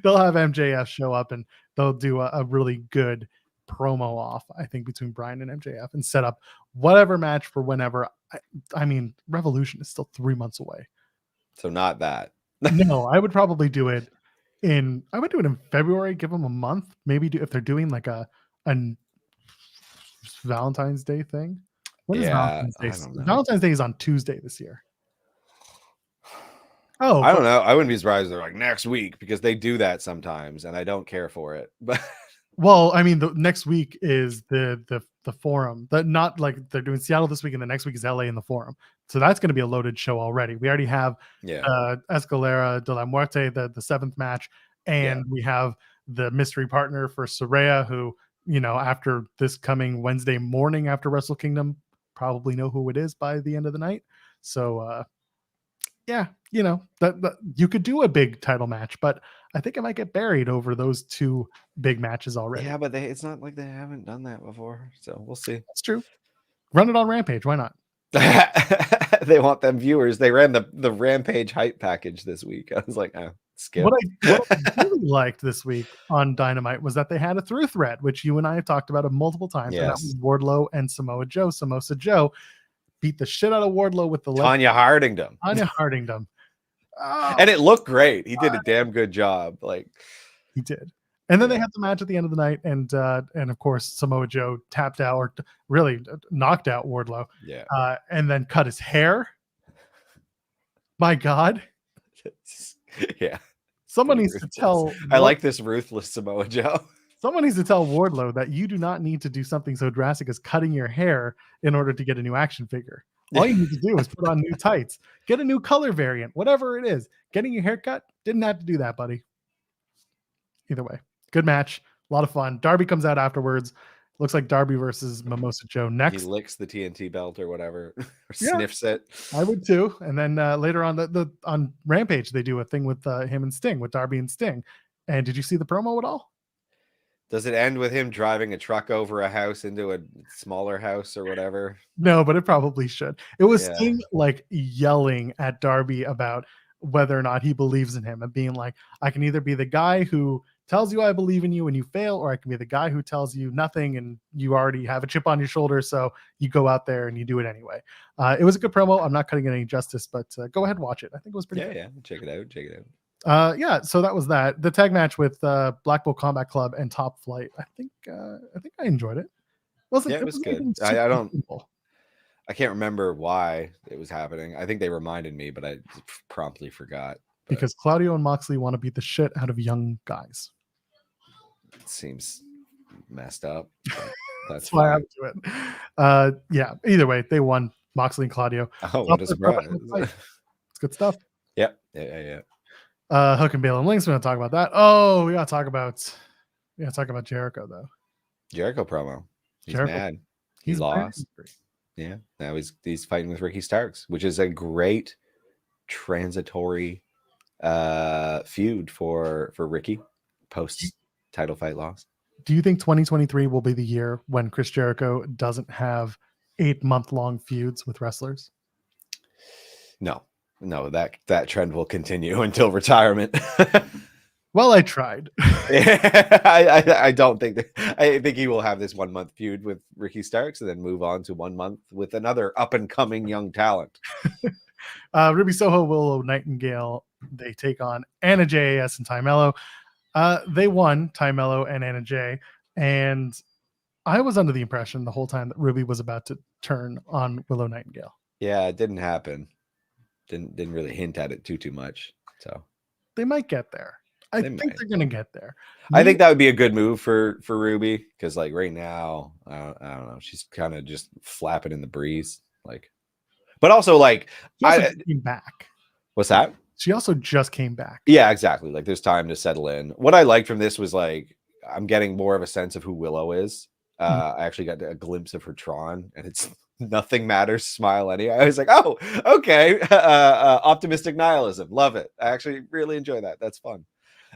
They'll have MJF show up and they'll do a really good promo off, I think, between Bryan and MJF and set up whatever match for whenever. I mean, Revolution is still 3 months away. So not that. No, I would probably do it in February, give them a month, maybe if they're doing like a Valentine's Day thing. What is Valentine's Day? Valentine's Day is on Tuesday this year. Oh, I don't know. I wouldn't be surprised if they're like next week because they do that sometimes and I don't care for it. But well, I mean, the next week is the forum. That not like they're doing Seattle this week, and the next week is LA in the forum. So that's going to be a loaded show already. We already have Escalera de la Muerte, the 7th match, and we have the mystery partner for Saraya, who, after this coming Wednesday morning after Wrestle Kingdom, probably know who it is by the end of the night. So that you could do a big title match, but I think it might get buried over those 2 big matches already. Yeah, but it's not like they haven't done that before, so we'll see. That's true. Run it on Rampage. Why not? They want them viewers. They ran the Rampage hype package this week. I was like, skip. What I really liked this week on Dynamite was that they had a through thread, which you and I have talked about multiple times. Yes. And that was Wardlow and Samosa Joe beat the shit out of Wardlow with the Tanya Hardingdom. Oh, and it looked great. He did a damn good job. He did. And then they had the match at the end of the night, and of course Samoa Joe tapped out or really knocked out Wardlow. Yeah. And then cut his hair. My God. Yeah. Someone needs to tell. I like this ruthless Samoa Joe. Someone needs to tell Wardlow that you do not need to do something so drastic as cutting your hair in order to get a new action figure. All you need to do is put on new tights, get a new color variant, whatever it is. Getting your hair cut, didn't have to do that, buddy. Either way, good match, a lot of fun. Darby comes out afterwards. Looks like Darby versus Mimosa Joe next. He licks the TNT belt or whatever, or sniffs it. I would too. And then later on on Rampage, they do a thing with him and Sting, with Darby and Sting. And did you see the promo at all? Does it end with him driving a truck over a house into a smaller house or whatever? No, but it probably should. It was Sting yelling at Darby about whether or not he believes in him and being like, I can either be the guy who tells you I believe in you and you fail, or I can be the guy who tells you nothing and you already have a chip on your shoulder, so you go out there and you do it anyway. It was a good promo. I'm not cutting it any justice, but go ahead and watch it. I think it was pretty good. Yeah, check it out. Yeah, so that was that. The tag match with Blackpool Combat Club and Top Flight. I think I enjoyed it. It was good. I can't remember why it was happening. I think they reminded me, but I promptly forgot. Because Claudio and Moxley want to beat the shit out of young guys. It seems messed up. That's why I'm doing it. Yeah, either way, they won. Moxley and Claudio. Oh, what a surprise. It's good stuff. Yeah. Hook and Bale and Links, we're gonna talk about that. Oh, we gotta talk about Jericho though. Jericho promo. He's mad. He lost. Yeah. Now he's fighting with Ricky Starks, which is a great transitory feud for Ricky post title fight loss. Do you think 2023 will be the year when Chris Jericho doesn't have 8-month-long feuds with wrestlers? No, that trend will continue until retirement. Well, I tried. I don't think that. I think he will have this 1-month feud with Ricky Starks and then move on to 1 month with another up and coming young talent. Ruby Soho, Willow Nightingale, they take on Anna J.A.S. and Ty Mello. They won, Ty Mello and Anna J. And I was under the impression the whole time that Ruby was about to turn on Willow Nightingale. Yeah, it didn't happen. Didn't really hint at it too much. So they might get there. I think they're gonna get there. I think that would be a good move for Ruby, because like right now, I don't know, she's kind of just flapping in the breeze, like. But also, like, I came back. What's that? She also just came back. Yeah, exactly. Like, there's time to settle in. What I liked from this was like I'm getting more of a sense of who Willow is. I actually got a glimpse of her Tron, and it's nothing matters. Smile anyway. I was like, oh, okay. Optimistic nihilism. Love it. I actually really enjoy that. That's fun.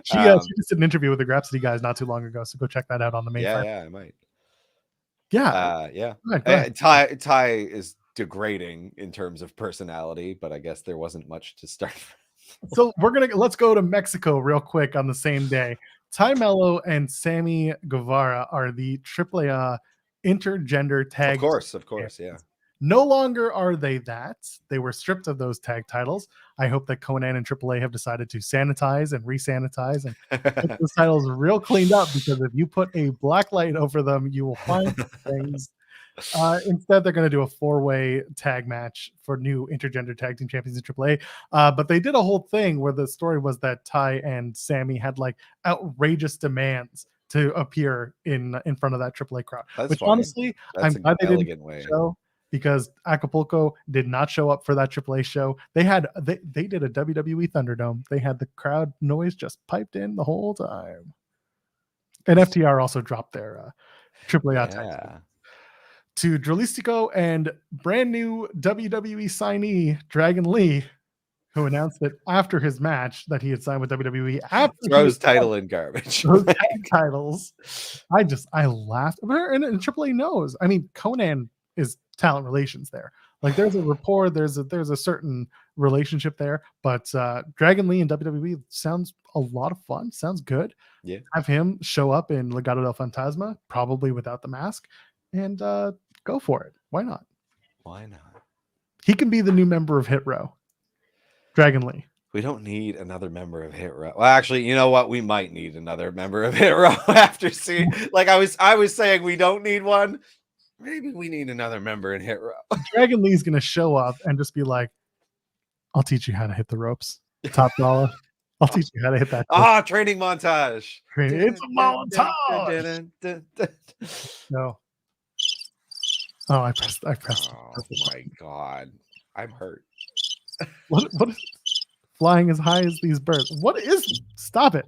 She just did an interview with the Grapsody guys not too long ago, so go check that out on the main. Yeah, I might. Yeah. Right, Ty is degrading in terms of personality, but I guess there wasn't much to start. So let's go to Mexico real quick on the same day. Ty Mello and Sammy Guevara are the AAA intergender tag. Of course, yeah. No longer are they that. They were stripped of those tag titles. I hope that Conan and AAA have decided to sanitize and re-sanitize and get those titles real cleaned up, because if you put a black light over them, you will find things. Instead, they're going to do a 4-way tag match for new intergender tag team champions in AAA. But they did a whole thing where the story was that Ty and Sammy had like outrageous demands to appear in front of that AAA crowd. That's funny. Honestly, I'm glad they didn't show, because Acapulco did not show up for that AAA show. They did a WWE Thunderdome. They had the crowd noise just piped in the whole time. And FTR also dropped their AAA tag to Dralistico and brand new WWE signee Dragon Lee, who announced that after his match that he had signed with WWE, after throws title in garbage. Those tag titles. I laughed. And AAA knows. I mean, Conan is talent relations there. Like, there's a rapport, there's a certain relationship there. But Dragon Lee and WWE sounds a lot of fun. Sounds good. Yeah. Have him show up in Legado del Fantasma, probably without the mask, and go for it. Why not? Why not? He can be the new member of Hit Row. Dragon Lee. We don't need another member of Hit Row. Well, actually, you know what? We might need another member of Hit Row after seeing. Like I was saying, we don't need one. Maybe we need another member in Hit Row. Dragon Lee's gonna show up and just be like, "I'll teach you how to hit the ropes, Top Dollar. I'll teach you how to hit that." Training montage. It's a montage. No. Oh, I pressed. Oh my god, I'm hurt. What is flying as high as these birds? What is? Stop it!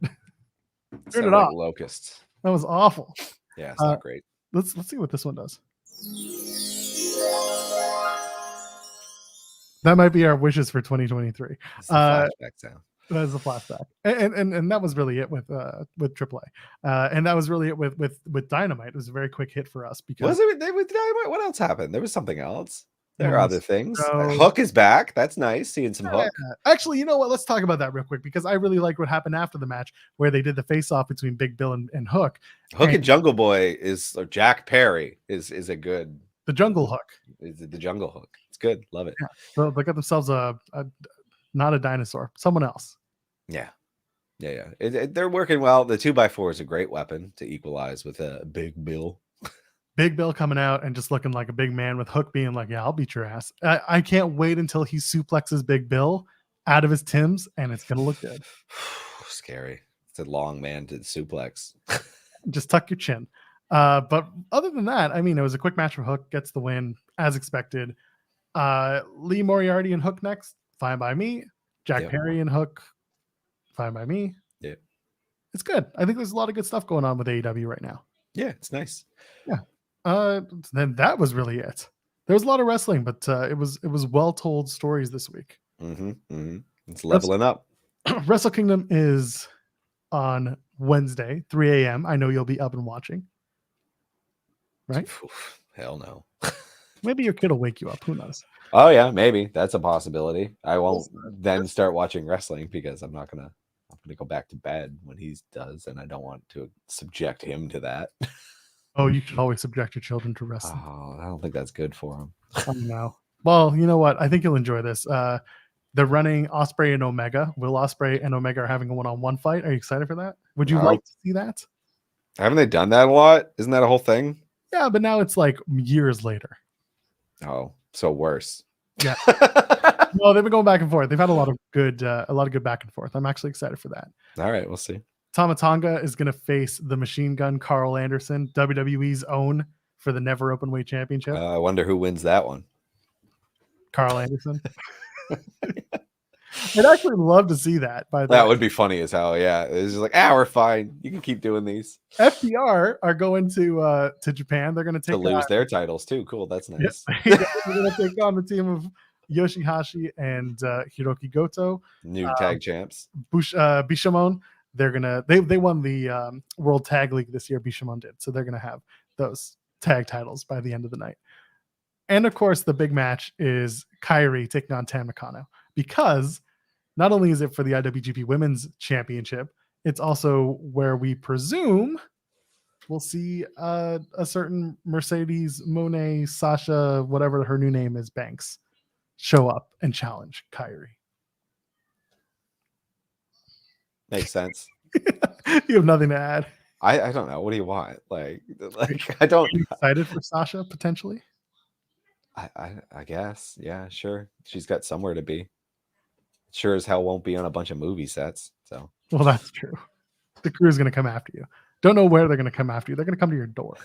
Turn it off. Locusts. That was awful. Yeah, it's not great. Let's see what this one does. That might be our wishes for 2023. Flashback sound. That is a flashback, and that was really it with AAA, and that was really it with Dynamite. It was a very quick hit for us because was it with Dynamite? What else happened? There was something else. There are other things. So, Hook is back. That's nice. Seeing some Hook. actually, you know what? Let's talk about that real quick because I really like what happened after the match where they did the face-off between Big Bill and Hook. Hook and Jungle Boy or Jack Perry is a good. The Jungle Hook. Is the Jungle Hook? It's good. Love it. Yeah. So they got themselves not a dinosaur, someone else. Yeah. They're working well. The 2x4 is a great weapon to equalize with a Big Bill. Big Bill coming out and just looking like a big man with Hook being like, yeah, I'll beat your ass. I can't wait until he suplexes Big Bill out of his Timbs, and it's going to look good. Scary. It's a long man to suplex. Just tuck your chin. But other than that, I mean, it was a quick match for Hook, gets the win as expected. Lee Moriarty and Hook next, fine by me. Jack Perry and Hook, fine by me. Yeah. It's good. I think there's a lot of good stuff going on with AEW right now. Yeah, it's nice. Yeah. Then that was really it. There was a lot of wrestling, but it was well told stories this week. It's leveling up. Wrestle Kingdom is on Wednesday, 3 a.m. I know you'll be up and watching. Right? Oof, hell no. Maybe your kid will wake you up. Who knows? Oh yeah, maybe that's a possibility. I won't then start watching wrestling because I'm gonna go back to bed when he does, and I don't want to subject him to that. Oh, you should always subject your children to wrestling. Oh, I don't think that's good for him. I know. Well, you know what? I think you'll enjoy this. They're running Osprey and Omega. Will Osprey and Omega are having a one-on-one fight. Are you excited for that? Would you like to see that? Haven't they done that a lot? Isn't that a whole thing? Yeah, but now it's like years later. Oh, so worse. Yeah. No, they've been going back and forth. They've had a lot of good back and forth. I'm actually excited for that. All right, we'll see. Tama Tonga is going to face the Machine Gun Carl Anderson, WWE's own, for the Never Openweight Championship. I wonder who wins that one. Carl Anderson. I'd actually love to see that. That would be funny as hell. Yeah, it's just like, we're fine. You can keep doing these. FTR are going to Japan. They're going to lose their titles too. Cool, that's nice. They're going to take on the team of Yoshihashi and Hiroki Goto, new tag champs. Bishamon. They won the World Tag League this year. Bishamon did, so they're gonna have those tag titles by the end of the night. And of course, the big match is Kairi taking on Tam Nakano, because not only is it for the IWGP Women's Championship, it's also where we presume we'll see a certain Mercedes Moné Sasha, whatever her new name is, Banks, show up and challenge Kairi. Makes sense. You have nothing to add. I don't know. What do you want? Like I don't. Are you excited for Sasha potentially? I guess. Yeah, sure. She's got somewhere to be. Sure as hell won't be on a bunch of movie sets. So. Well, that's true. The crew's going to come after you. Don't know where they're going to come after you. They're going to come to your door.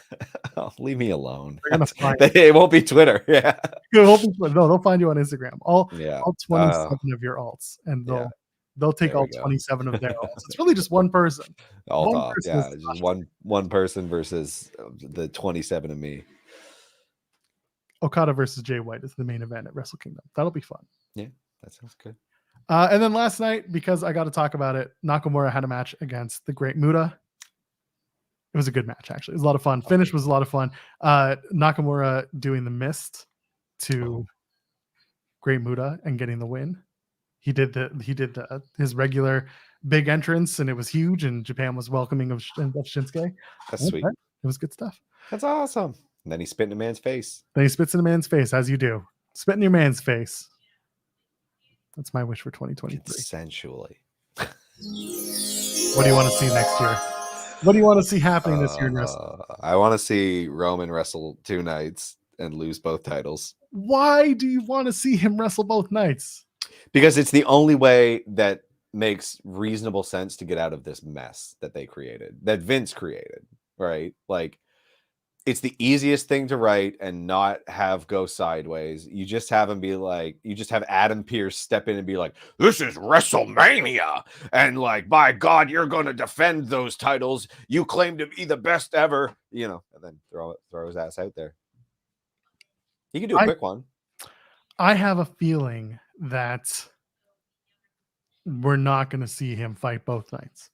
Oh, leave me alone. It won't be Twitter. Yeah. No, they'll find you on Instagram. All 27 of your alts, and they'll take all 27 of their alts. It's really just one person. Just one person versus the 27 of me. Okada versus Jay White is the main event at Wrestle Kingdom. That'll be fun. Yeah, that sounds good. And then last night, because I got to talk about it, Nakamura had a match against the Great Muta. It was a good match, actually. It was a lot of fun. Finish was a lot of fun. Nakamura doing the mist to Great Muta and getting the win. He did his regular big entrance, and it was huge, and Japan was welcoming of Shinsuke. That's sweet. It was good stuff. That's awesome. And then he spit in a man's face. Then he spits in a man's face, as you do. Spit in your man's face. That's my wish for 2023. Consensually. What do you want to see next year? What do you want to see happening this year in wrestling? I want to see Roman wrestle 2 nights and lose both titles. Why do you want to see him wrestle both nights? Because it's the only way that makes reasonable sense to get out of this mess that they created, that Vince created, right? Like, it's the easiest thing to write and not have go sideways. You just have him be like, you just have Adam Pearce step in and be like, this is WrestleMania. And like, by God, you're going to defend those titles. You claim to be the best ever, and then throw his ass out there. He can do a quick one. I have a feeling that we're not going to see him fight both nights.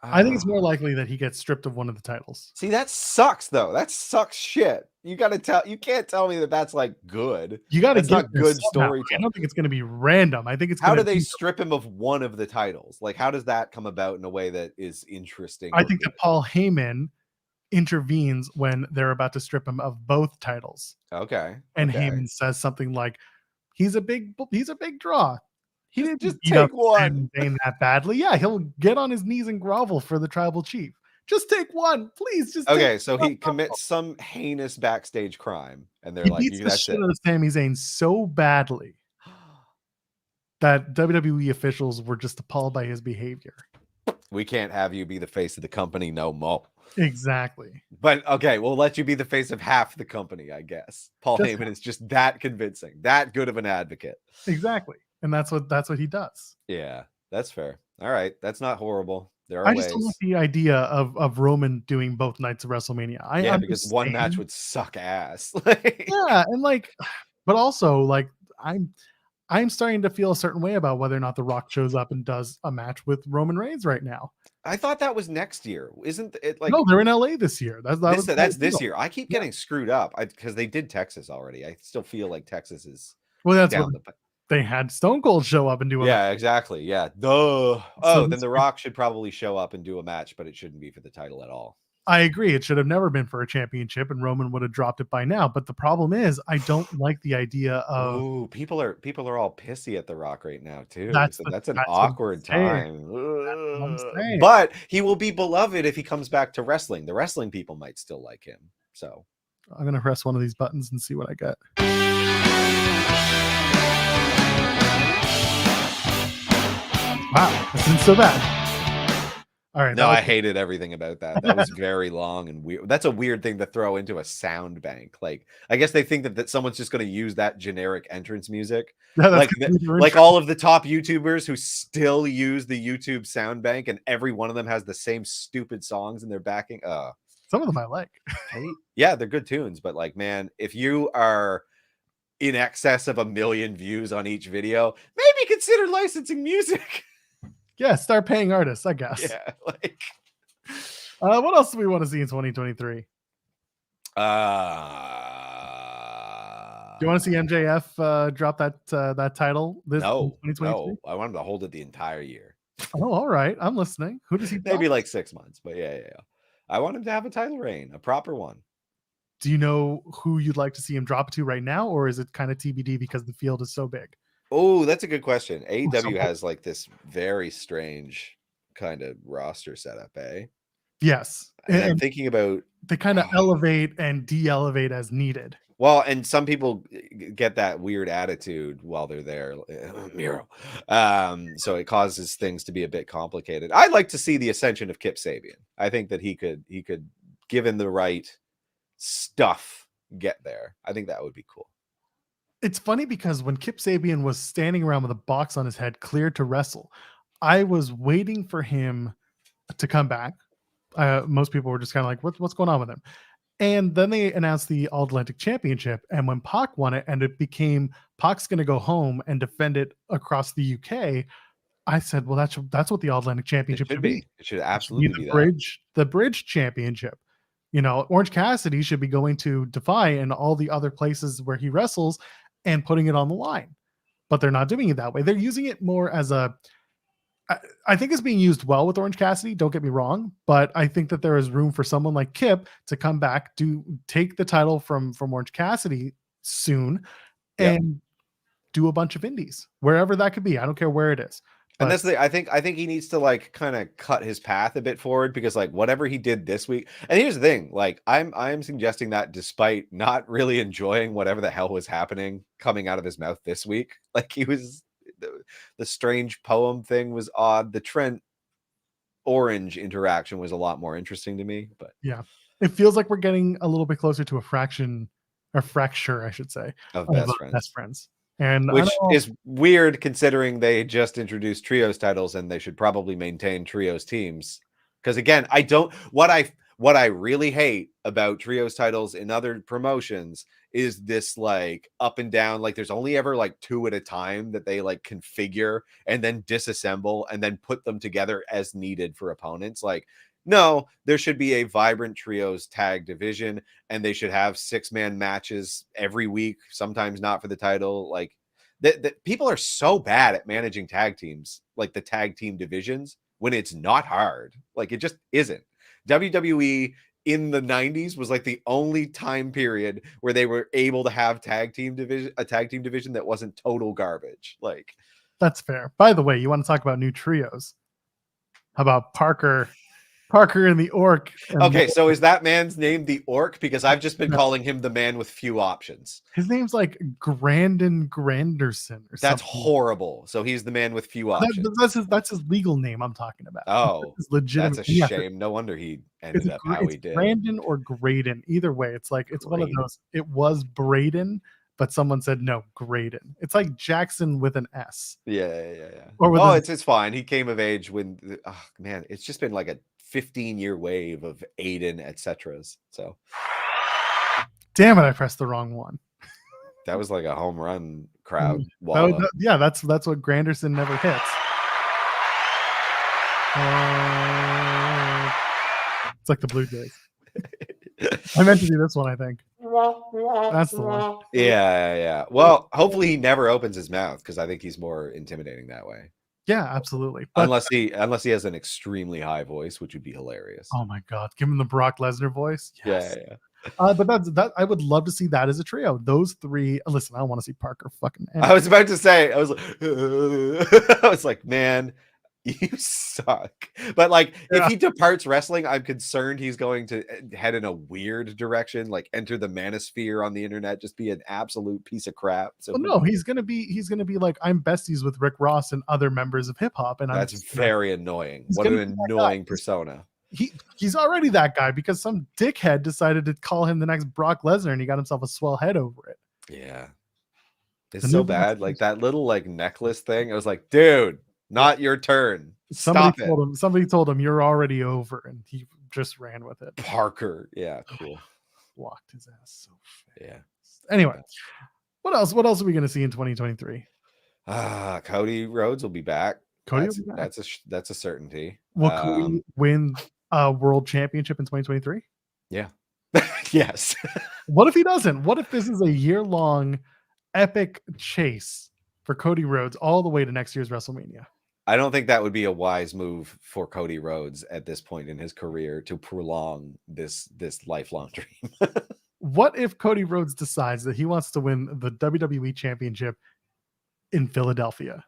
I think it's more likely that he gets stripped of one of the titles. See, that sucks though. That sucks shit. You can't tell me that that's like good. You got to That's get not there good somehow. I storytelling. don't think it's going to be random. I think it's How going do to they be. strip him of one of the titles? Like, how does that come about in a way that is interesting? I think that Paul Heyman intervenes when they're about to strip him of both titles. Okay. And okay. Heyman says something like, he's a big draw. He didn't just beat up take one. Sami Zayn that badly. Yeah, he'll get on his knees and grovel for the tribal chief. Just take one, please. Just Okay, take so one. he commits some heinous backstage crime, and they're He like, beats the "That's shit it." out of Sami Zayn so badly that WWE officials were just appalled by his behavior. We can't have you be the face of the company no more. Exactly. But okay, we'll let you be the face of half the company, I guess. Paul Heyman is just that convincing, that good of an advocate. Exactly. And that's what he does. Yeah, that's fair. All right, that's not horrible. There are I ways. just don't like the idea of Roman doing both nights of WrestleMania. Yeah, because one match would suck ass. Yeah, and but also I'm starting to feel a certain way about whether or not The Rock shows up and does a match with Roman Reigns right now. I thought that was next year. Isn't it like No, they're in LA this year. That's this year. I keep getting screwed up because they did Texas already. I still feel like Texas is that's down what they had Stone Cold show up and do a match. Exactly. Yeah. Then The Rock should probably show up and do a match, but it shouldn't be for the title at all. I agree. It should have never been for a championship, and Roman would have dropped it by now. But the problem is, I don't like the idea of. Ooh, people are all pissy at The Rock right now too. That's an awkward time. But But he will be beloved if he comes back to wrestling. The wrestling people might still like him. So I'm gonna press one of these buttons and see what I get. Wow, this isn't so bad. All right. No, I hated everything about that. That was very long and weird. That's a weird thing to throw into a sound bank. Like, I guess they think that someone's just going to use that generic entrance music. Yeah, like all of the top YouTubers who still use the YouTube sound bank, and every one of them has the same stupid songs in their backing. Some of them I like. Yeah, they're good tunes, but like, man, if you are in excess of 1 million views on each video, maybe consider licensing music. Yeah, start paying artists, I guess. Yeah, like what else do we want to see in 2023? Do you want to see MJF drop that title this 2023? No, I want him to hold it the entire year. Oh, all right. I'm listening. Who does he maybe like 6 months, but yeah. I want him to have a title reign, a proper one. Do you know who you'd like to see him drop to right now, or is it kind of TBD because the field is so big? Oh, that's a good question. AEW has like this very strange kind of roster setup, eh? Yes. And I'm thinking about they kind of elevate and de-elevate as needed. Well, and some people get that weird attitude while they're there, Miro. So it causes things to be a bit complicated. I'd like to see the ascension of Kip Sabian. I think that he could, given the right stuff, get there. I think that would be cool. It's funny because when Kip Sabian was standing around with a box on his head, cleared to wrestle, I was waiting for him to come back. Most people were just kind of like, what's going on with him? And then they announced the All Atlantic Championship. And when Pac won it, and it became Pac's going to go home and defend it across the UK, I said, well, that's what the All Atlantic Championship should be. It should absolutely be the bridge championship. You know, Orange Cassidy should be going to Defy and all the other places where he wrestles and putting it on the line. But they're not doing it that way. They're using it more as I think it's being used well with Orange Cassidy, don't get me wrong, but I think that there is room for someone like Kip to come back, take the title from Orange Cassidy soon and do a bunch of indies, wherever that could be. I don't care where it is. And that's I think he needs to like kind of cut his path a bit forward, because like whatever he did this week, and here's the thing, like I'm suggesting that despite not really enjoying whatever the hell was happening coming out of his mouth this week, like he was the strange poem thing was odd. The Trent Orange interaction was a lot more interesting to me, but yeah, it feels like we're getting a little bit closer to a fracture, I should say, of best friends. And which is weird considering they just introduced trios titles and they should probably maintain trios teams. Because again, what I really hate about trios titles in other promotions is this like up and down, like there's only ever like 2 at a time that they like configure and then disassemble and then put them together as needed for opponents. Like, no, there should be a vibrant trios tag division, and they should have 6-man matches every week, sometimes not for the title. Like that people are so bad at managing tag teams, like the tag team divisions, when it's not hard. Like it just isn't. WWE in the 90s was like the only time period where they were able to have a tag team division that wasn't total garbage. Like, that's fair. By the way, you want to talk about new trios? How about Parker and the Orc? Okay, so is that man's name the Orc? Because I've just been calling him the man with few options. His name's like Grandin Granderson or That's something. horrible. So he's the man with few options. That's his legal name I'm talking about. Oh, that's legitimate. That's a shame. No wonder he ended up how he did. Brandon or Graydon. Either way, it's like it's one of those. It was Braden, but someone said no, Graydon. It's like Jackson with an S. Yeah. Or it's fine. He came of age when man, it's just been like a 15-year wave of Aiden, etc. So damn it, I pressed the wrong one. That was like a home run crowd. Yeah, that's what Granderson never hits. It's like the Blue Jays. I meant to do this one, I think. That's the one. Yeah. Well, hopefully he never opens his mouth, because I think he's more intimidating that way. Yeah, absolutely. But unless he has an extremely high voice, which would be hilarious. Oh my god, give him the Brock Lesnar voice. Yes. Yeah. But that I would love to see that as a trio. Those three. Listen, I don't want to see Parker fucking. I was about to say, I was like, man, you suck. But like, if he departs wrestling, I'm concerned he's going to head in a weird direction, like enter the manosphere on the internet, just be an absolute piece of crap. So no, he's gonna be like, I'm besties with Rick Ross and other members of hip hop, and that's very annoying. What an annoying persona. He's already that guy because some dickhead decided to call him the next Brock Lesnar, and he got himself a swell head over it. Yeah, it's so bad. Like that little like necklace thing. I was like, dude, not your turn. Somebody told him you're already over, and he just ran with it. Parker, yeah, cool. Blocked his ass so fast. Yeah. Anyway, what else are we going to see in 2023? Cody Rhodes will be back. Cody, that's a certainty. Will Cody win a world championship in 2023? Yeah. Yes. What if he doesn't? What if this is a year-long epic chase for Cody Rhodes all the way to next year's WrestleMania? I don't think that would be a wise move for Cody Rhodes at this point in his career to prolong this lifelong dream. What if Cody Rhodes decides that he wants to win the WWE Championship in Philadelphia?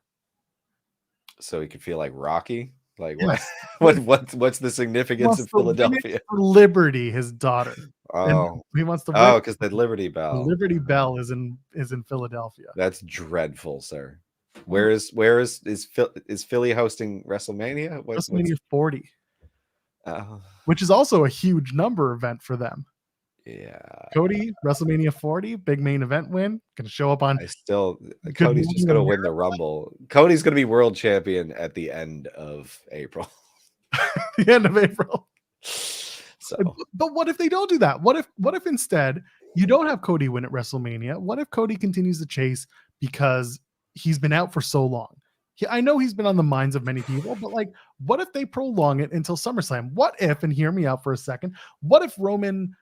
So he could feel like Rocky? Like yes. what's the significance of Philadelphia? Liberty, his daughter. Oh, he wants to. Oh, because the Liberty Bell. The Liberty Bell is in Philadelphia. That's dreadful, sir. Where is Philly hosting WrestleMania? WrestleMania 40, which is also a huge number event for them. Yeah, Cody, WrestleMania 40, big main event win. Gonna show up on. Cody's just gonna win the Rumble. Cody's gonna be world champion at the end of April. The end of April. So, but what if they don't do that? What if instead you don't have Cody win at WrestleMania? What if Cody continues the chase because he's been out for so long? I know he's been on the minds of many people, but like, what if they prolong it until SummerSlam? What if, and hear me out for a second, what if Roman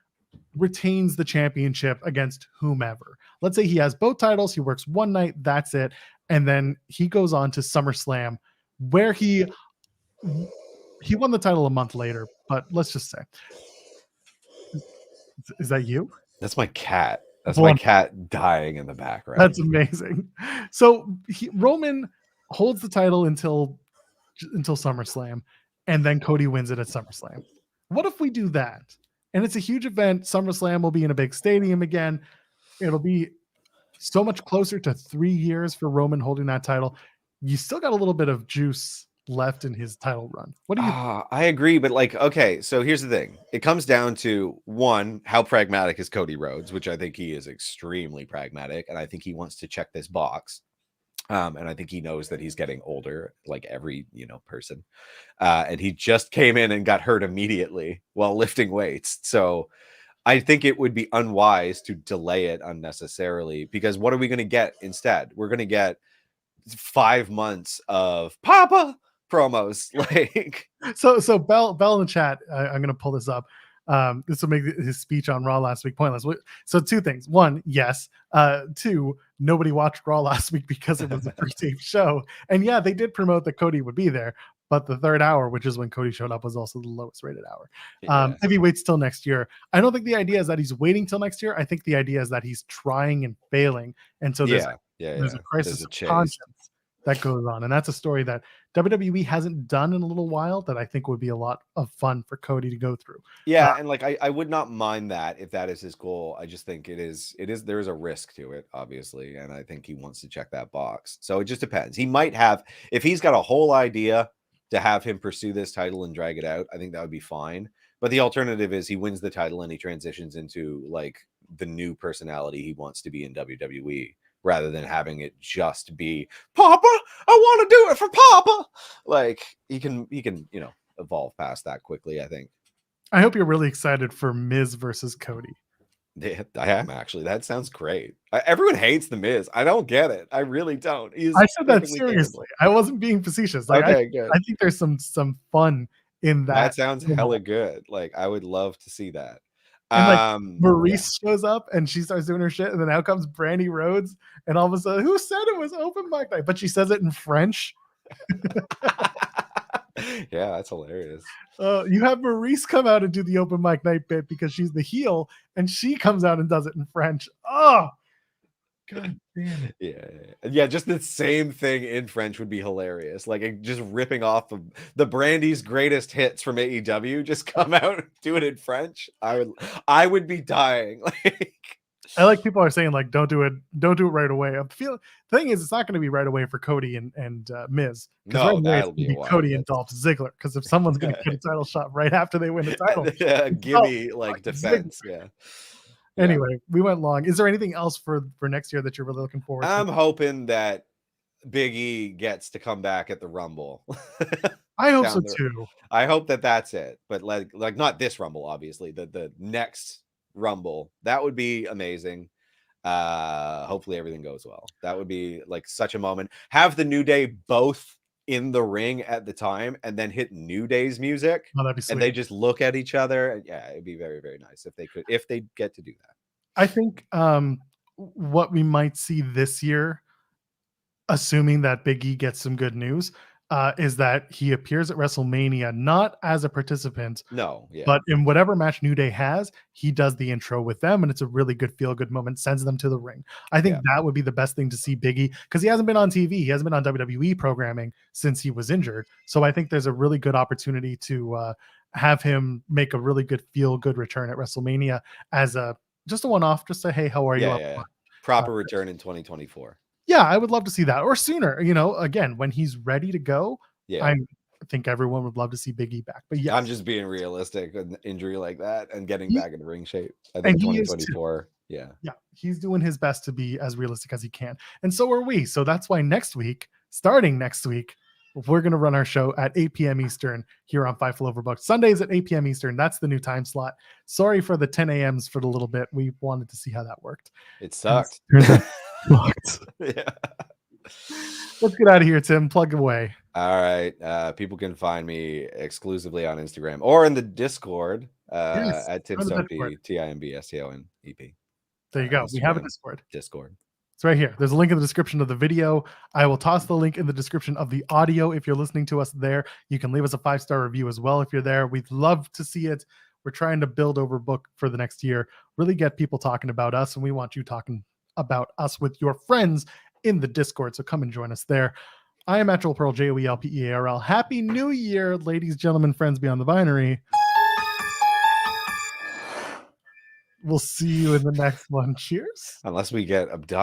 retains the championship against whomever? Let's say he has both titles, he works one night, that's it, and then he goes on to SummerSlam, where he won the title a month later. But let's just say, is that you? That's my cat. That's my cat dying in the background. That's amazing. So Roman holds the title until SummerSlam, and then Cody wins it at SummerSlam. What if we do that? And it's a huge event. SummerSlam will be in a big stadium again. It'll be so much closer to 3 years for Roman holding that title. You still got a little bit of juice left in his title run. What do you think? I agree, but like, okay, so here's the thing. It comes down to, one, how pragmatic is Cody Rhodes, which I think he is extremely pragmatic, and I think he wants to check this box. And I think he knows that he's getting older, like every person. And he just came in and got hurt immediately while lifting weights. So I think it would be unwise to delay it unnecessarily, because what are we going to get instead? We're going to get 5 months of Papa promos. Like, So Bell in the chat, I'm gonna pull this up. This will make his speech on Raw last week pointless. So two things: one, yes. Two, nobody watched Raw last week because it was a pre-tape show, and yeah, they did promote that Cody would be there, but the third hour, which is when Cody showed up, was also the lowest rated hour. yeah, If he waits till next year, I don't think the idea is that he's waiting till next year. I think the idea is that he's trying and failing, and so there's a crisis There's a of chase. conscience that goes on, and that's a story that WWE hasn't done in a little while that I think would be a lot of fun for Cody to go through. Yeah, and like I would not mind that if that is his goal. I just think there is a risk to it, obviously, and I think he wants to check that box. So it just depends. He might have, if he's got a whole idea to have him pursue this title and drag it out, I think that would be fine. But the alternative is he wins the title and he transitions into like the new personality he wants to be in WWE, rather than having it just be Papa, I want to do it for Papa. Like he can, evolve past that quickly, I think. I hope you're really excited for Miz versus Cody. Yeah, I am actually. That sounds great. Everyone hates the Miz. I don't get it. I really don't. I said that seriously. I wasn't being facetious. Like, okay, good. I think there's some fun in that. That sounds hella good. Like I would love to see that. And like Maurice shows up and she starts doing her shit, and then out comes Brandy Rhodes, and all of a sudden, who said it was open mic night? But she says it in French. Yeah, that's hilarious. You have Maurice come out and do the open mic night bit because she's the heel, and she comes out and does it in French. Oh, God damn it. Yeah. Just the same thing in French would be hilarious. Like just ripping off of the Brandy's greatest hits from AEW. Just come out and do it in French. I would be dying. Like, I like people are saying like, don't do it right away. The thing is, it's not going to be right away for Cody and Miz. No, right that'll be Cody and Dolph Ziggler. Because if someone's going to get a title shot right after they win the title, gimme like defense. Ziggler. Yeah. Anyway, we went long. Is there anything else for next year that you're really looking forward to? I'm hoping that Big E gets to come back at the Rumble. I hope so too. I hope that that's it. But like not this Rumble, obviously. The next Rumble. That would be amazing. Hopefully everything goes well. That would be like such a moment. Have the New Day both in the ring at the time and then hit New Day's music. Oh, that'd be sweet. And they just look at each other. Yeah, it'd be very, very nice if they get to do that. I think what we might see this year, assuming that Big E gets some good news, is that he appears at WrestleMania not as a participant, but in whatever match New Day has, he does the intro with them, and it's a really good feel-good moment, sends them to the ring. I think that would be the best thing to see Big E, because he hasn't been on TV, he hasn't been on WWE programming since he was injured. So I think there's a really good opportunity to have him make a really good feel-good return at WrestleMania as just a one-off, just say, hey, how are you? Proper return in 2024. Yeah, I would love to see that, or sooner. Again, when he's ready to go. I think everyone would love to see Big E back. But yeah, I'm just being realistic. An injury like that and getting back into ring shape. I think 2024. Yeah, he's doing his best to be as realistic as he can, and so are we. So that's why starting next week, we're going to run our show at 8 p.m. Eastern here on Fightful Overbooked. Sundays at 8 p.m. Eastern. That's the new time slot. Sorry for the 10 a.m.s for the little bit. We wanted to see how that worked. It sucked. Yeah. Let's get out of here, Tim. Plug away. All right. People can find me exclusively on Instagram or in the Discord at Tim Stonep, TIMBSTONEP. There you go. We have a Discord. It's right here. There's a link in the description of the video. I will toss the link in the description of the audio if you're listening to us there. You can leave us a 5-star review as well if you're there. We'd love to see it. We're trying to build Overbook for the next year, really get people talking about us, and we want you talking about us with your friends in the Discord. So come and join us there. I am Joel Pearl, JOELPEARL. Happy New Year, ladies, gentlemen, friends beyond the binary. We'll see you in the next one. Cheers. Unless we get abducted.